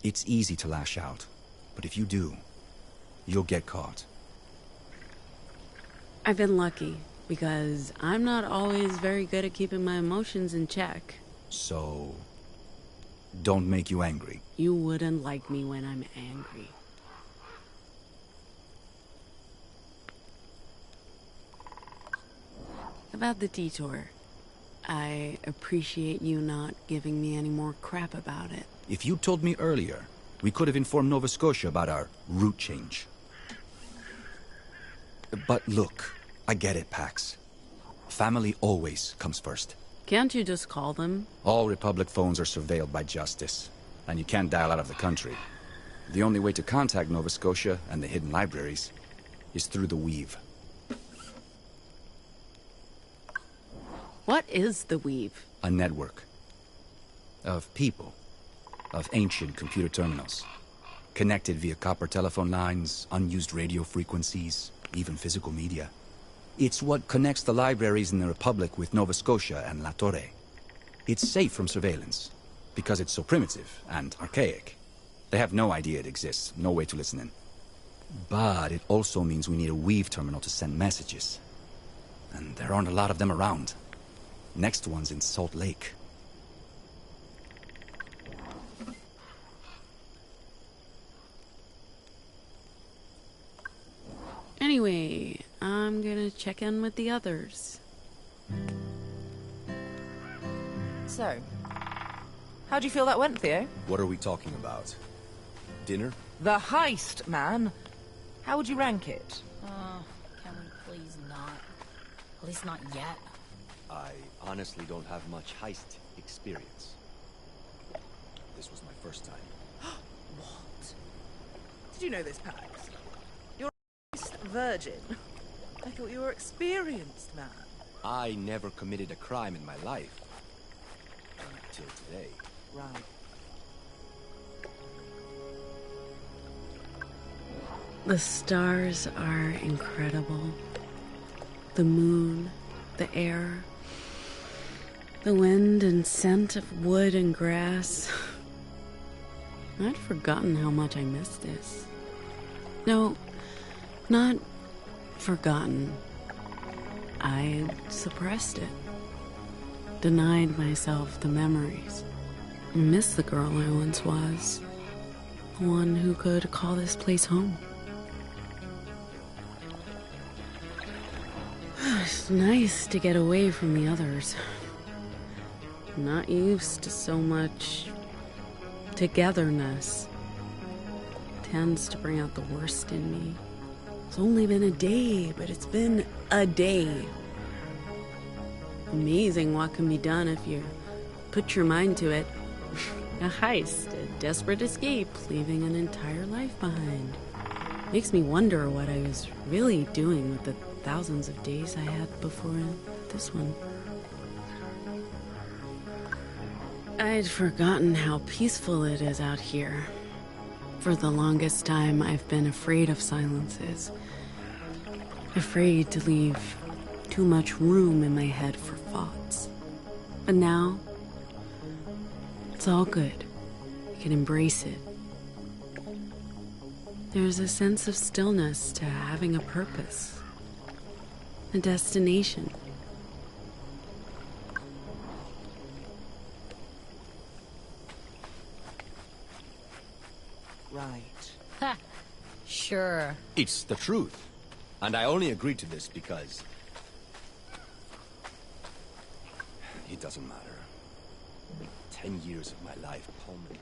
S2: It's easy to lash out, but if you do, you'll get caught.
S3: I've been lucky, because I'm not always very good at keeping my emotions in check.
S2: So, don't make you angry.
S3: You wouldn't like me when I'm angry. About the detour, I appreciate you not giving me any more crap about it.
S2: If you told me earlier, we could have informed Nova Scotia about our route change. But look, I get it, Pax. Family always comes first.
S3: Can't you just call them?
S2: All Republic phones are surveilled by Justice, and you can't dial out of the country. The only way to contact Nova Scotia and the hidden libraries is through the Weave.
S3: What is the Weave?
S2: A network of people, of ancient computer terminals, connected via copper telephone lines, unused radio frequencies, even physical media. It's what connects the libraries in the Republic with Nova Scotia and La Torre. It's safe from surveillance, because it's so primitive and archaic. They have no idea it exists, no way to listen in. But it also means we need a Weave terminal to send messages. And there aren't a lot of them around. Next one's in Salt Lake.
S3: Anyway, I'm gonna check in with the others.
S4: So, how do you feel that went, Theo?
S11: What are we talking about? Dinner?
S4: The heist, man. How would you rank it?
S1: Can we please not? At least not yet.
S11: I honestly don't have much heist experience. This was my first time.
S4: What? Did you know this, Pax? You're a heist virgin. I thought you were experienced, man.
S11: I never committed a crime in my life. Until today.
S4: Right.
S3: The stars are incredible. The moon, the air, the wind and scent of wood and grass. I'd forgotten how much I missed this. No, not forgotten. I suppressed it. Denied myself the memories. I miss the girl I once was. The one who could call this place home. It's nice to get away from the others. I'm not used to so much togetherness. Tends to bring out the worst in me. It's only been a day, but it's been a day. Amazing what can be done if you put your mind to it. A heist, a desperate escape, leaving an entire life behind. Makes me wonder what I was really doing with the thousands of days I had before this one. I I'd forgotten how peaceful it is out here. For the longest time, I've been afraid of silences. Afraid to leave too much room in my head for thoughts. But now, it's all good. I can embrace it. There's a sense of stillness to having a purpose. A destination.
S4: Right.
S1: Ha! Sure.
S11: It's the truth. And I only agreed to this because... It doesn't matter. 10 years of my life, Pullman.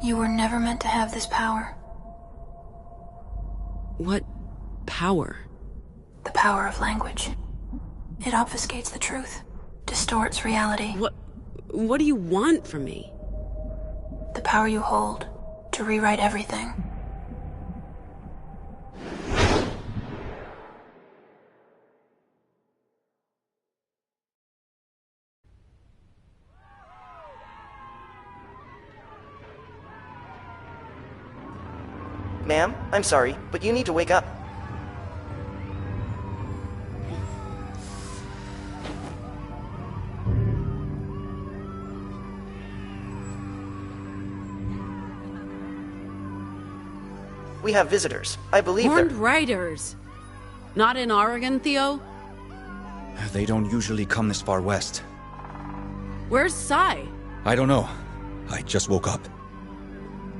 S16: You were never meant to have this power.
S3: What power?
S16: The power of language. It obfuscates the truth, distorts reality.
S3: What do you want from me?
S16: The power you hold to rewrite everything.
S12: Ma'am, I'm sorry, but you need to wake up. We have visitors. I believe
S3: Horned
S12: they're...
S3: riders. Not in Oregon, Theo?
S2: They don't usually come this far west.
S3: Where's Sai?
S2: I don't know. I just woke up.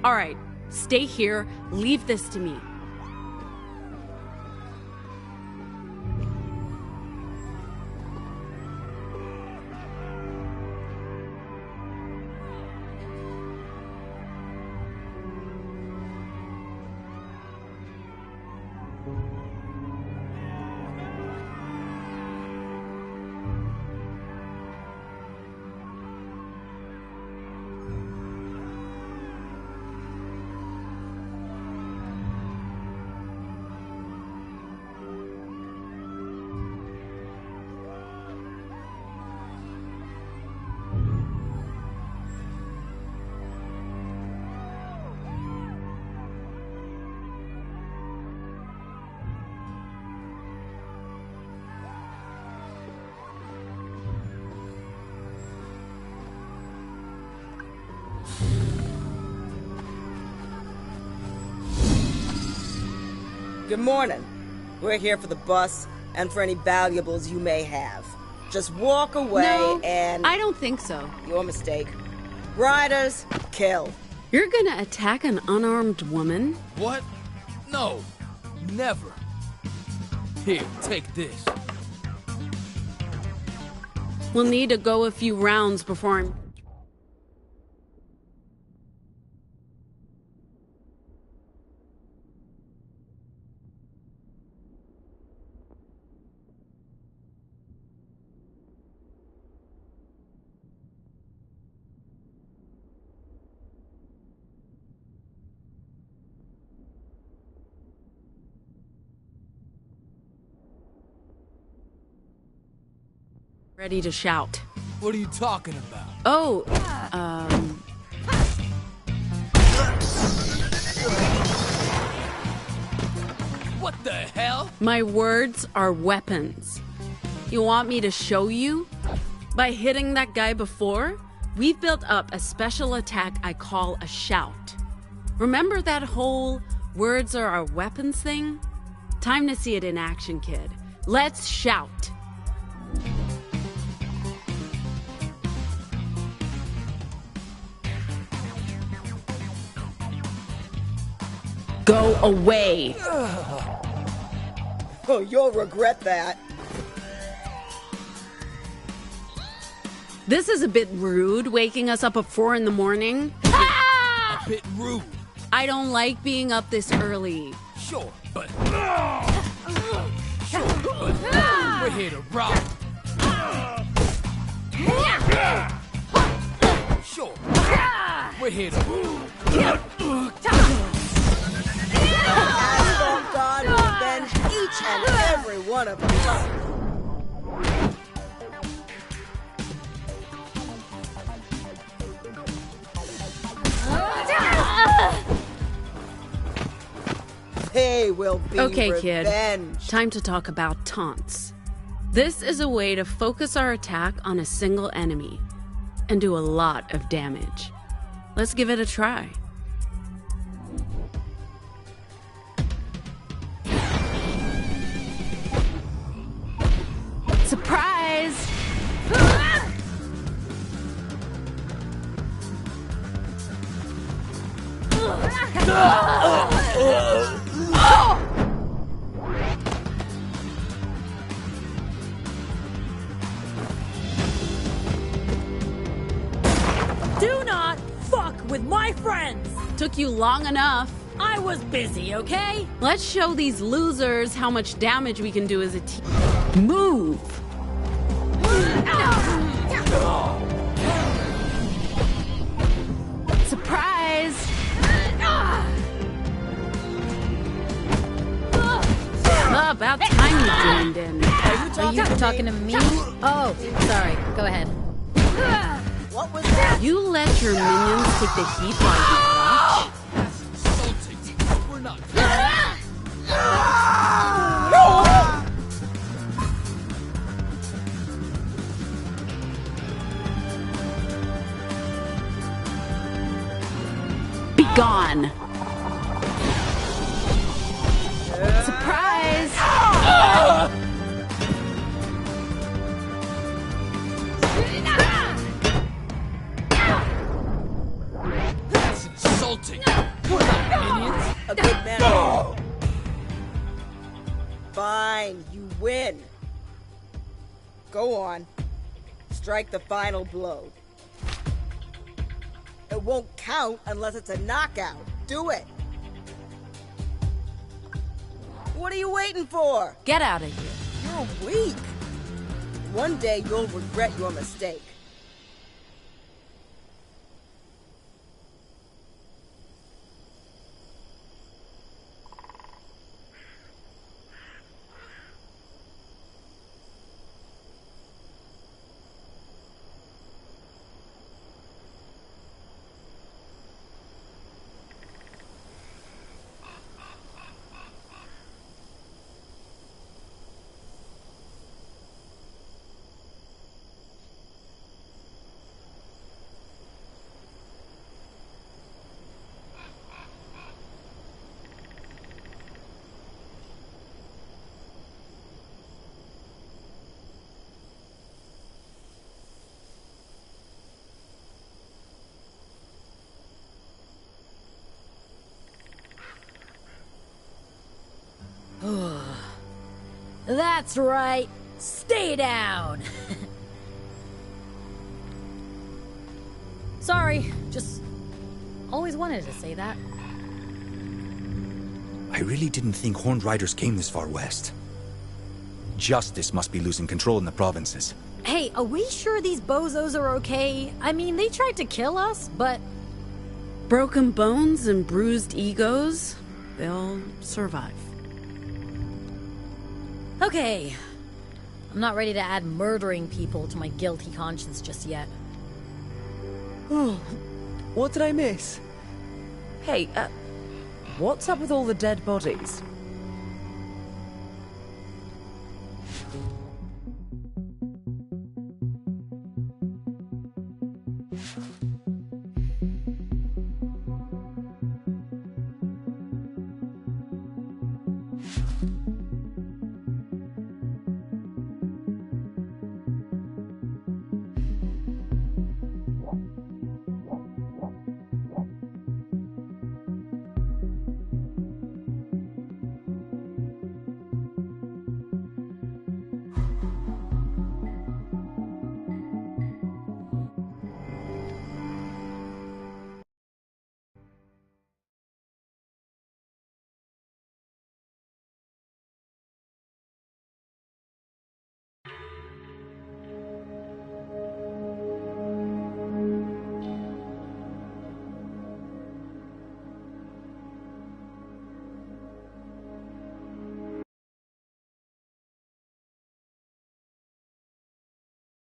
S3: All right, stay here. Leave this to me.
S17: Good morning. We're here for the bus and for any valuables you may have. Just walk away and...
S3: I don't think so.
S17: Your mistake. Riders, kill.
S3: You're gonna attack an unarmed woman?
S18: What? No. Never. Here, take this.
S3: We'll need to go a few rounds before I'm... ready to shout.
S18: What are you talking about?
S3: Oh,
S18: What the hell?
S3: my words are weapons. You want me to show you? By hitting that guy before, we've built up a special attack I call a shout. Remember that whole words are our weapons thing? Time to see it in action, kid. Let's shout. Go away.
S17: Oh, you'll regret that.
S3: This is a bit rude, waking us up at 4 in the morning.
S18: A bit rude.
S3: I don't like being up this early.
S18: Sure, but we're here to rock. Sure, we're here to.
S17: Asphalt God will avenge each and every one of us. They will be
S3: Okay,
S17: revenged.
S3: kid. Time to talk about taunts. This is a way to focus our attack on a single enemy and do a lot of damage. Let's give it a try. Surprise!
S1: Do not fuck with my friends!
S3: Took you long enough.
S1: I was busy, okay?
S3: Let's show these losers how much damage we can do as a team. Move! Surprise! About time you joined in.
S1: Are you talking to me? Oh, sorry. Go ahead.
S17: What was that?
S3: You let your minions take the heat while you watch?
S18: That's insulting. We're not.
S3: Be gone! Surprise!
S18: That's insulting. We're not minions.
S17: A good man. Fine, you win. Go on. Strike the final blow. It won't count unless it's a knockout. Do it. What are you waiting for?
S1: Get out of here.
S17: You're weak. One day you'll regret your mistake.
S1: That's right. Stay down. Sorry, just always wanted to say that.
S2: I really didn't think Horned Riders came this far west. Justice must be losing control in the provinces.
S1: Hey, are we sure these bozos are okay? I mean, they tried to kill us, but...
S3: Broken bones and bruised egos, they'll survive.
S1: Okay. I'm not ready to add murdering people to my guilty conscience just yet.
S13: Oh, what did I miss? Hey, what's up with all the dead bodies?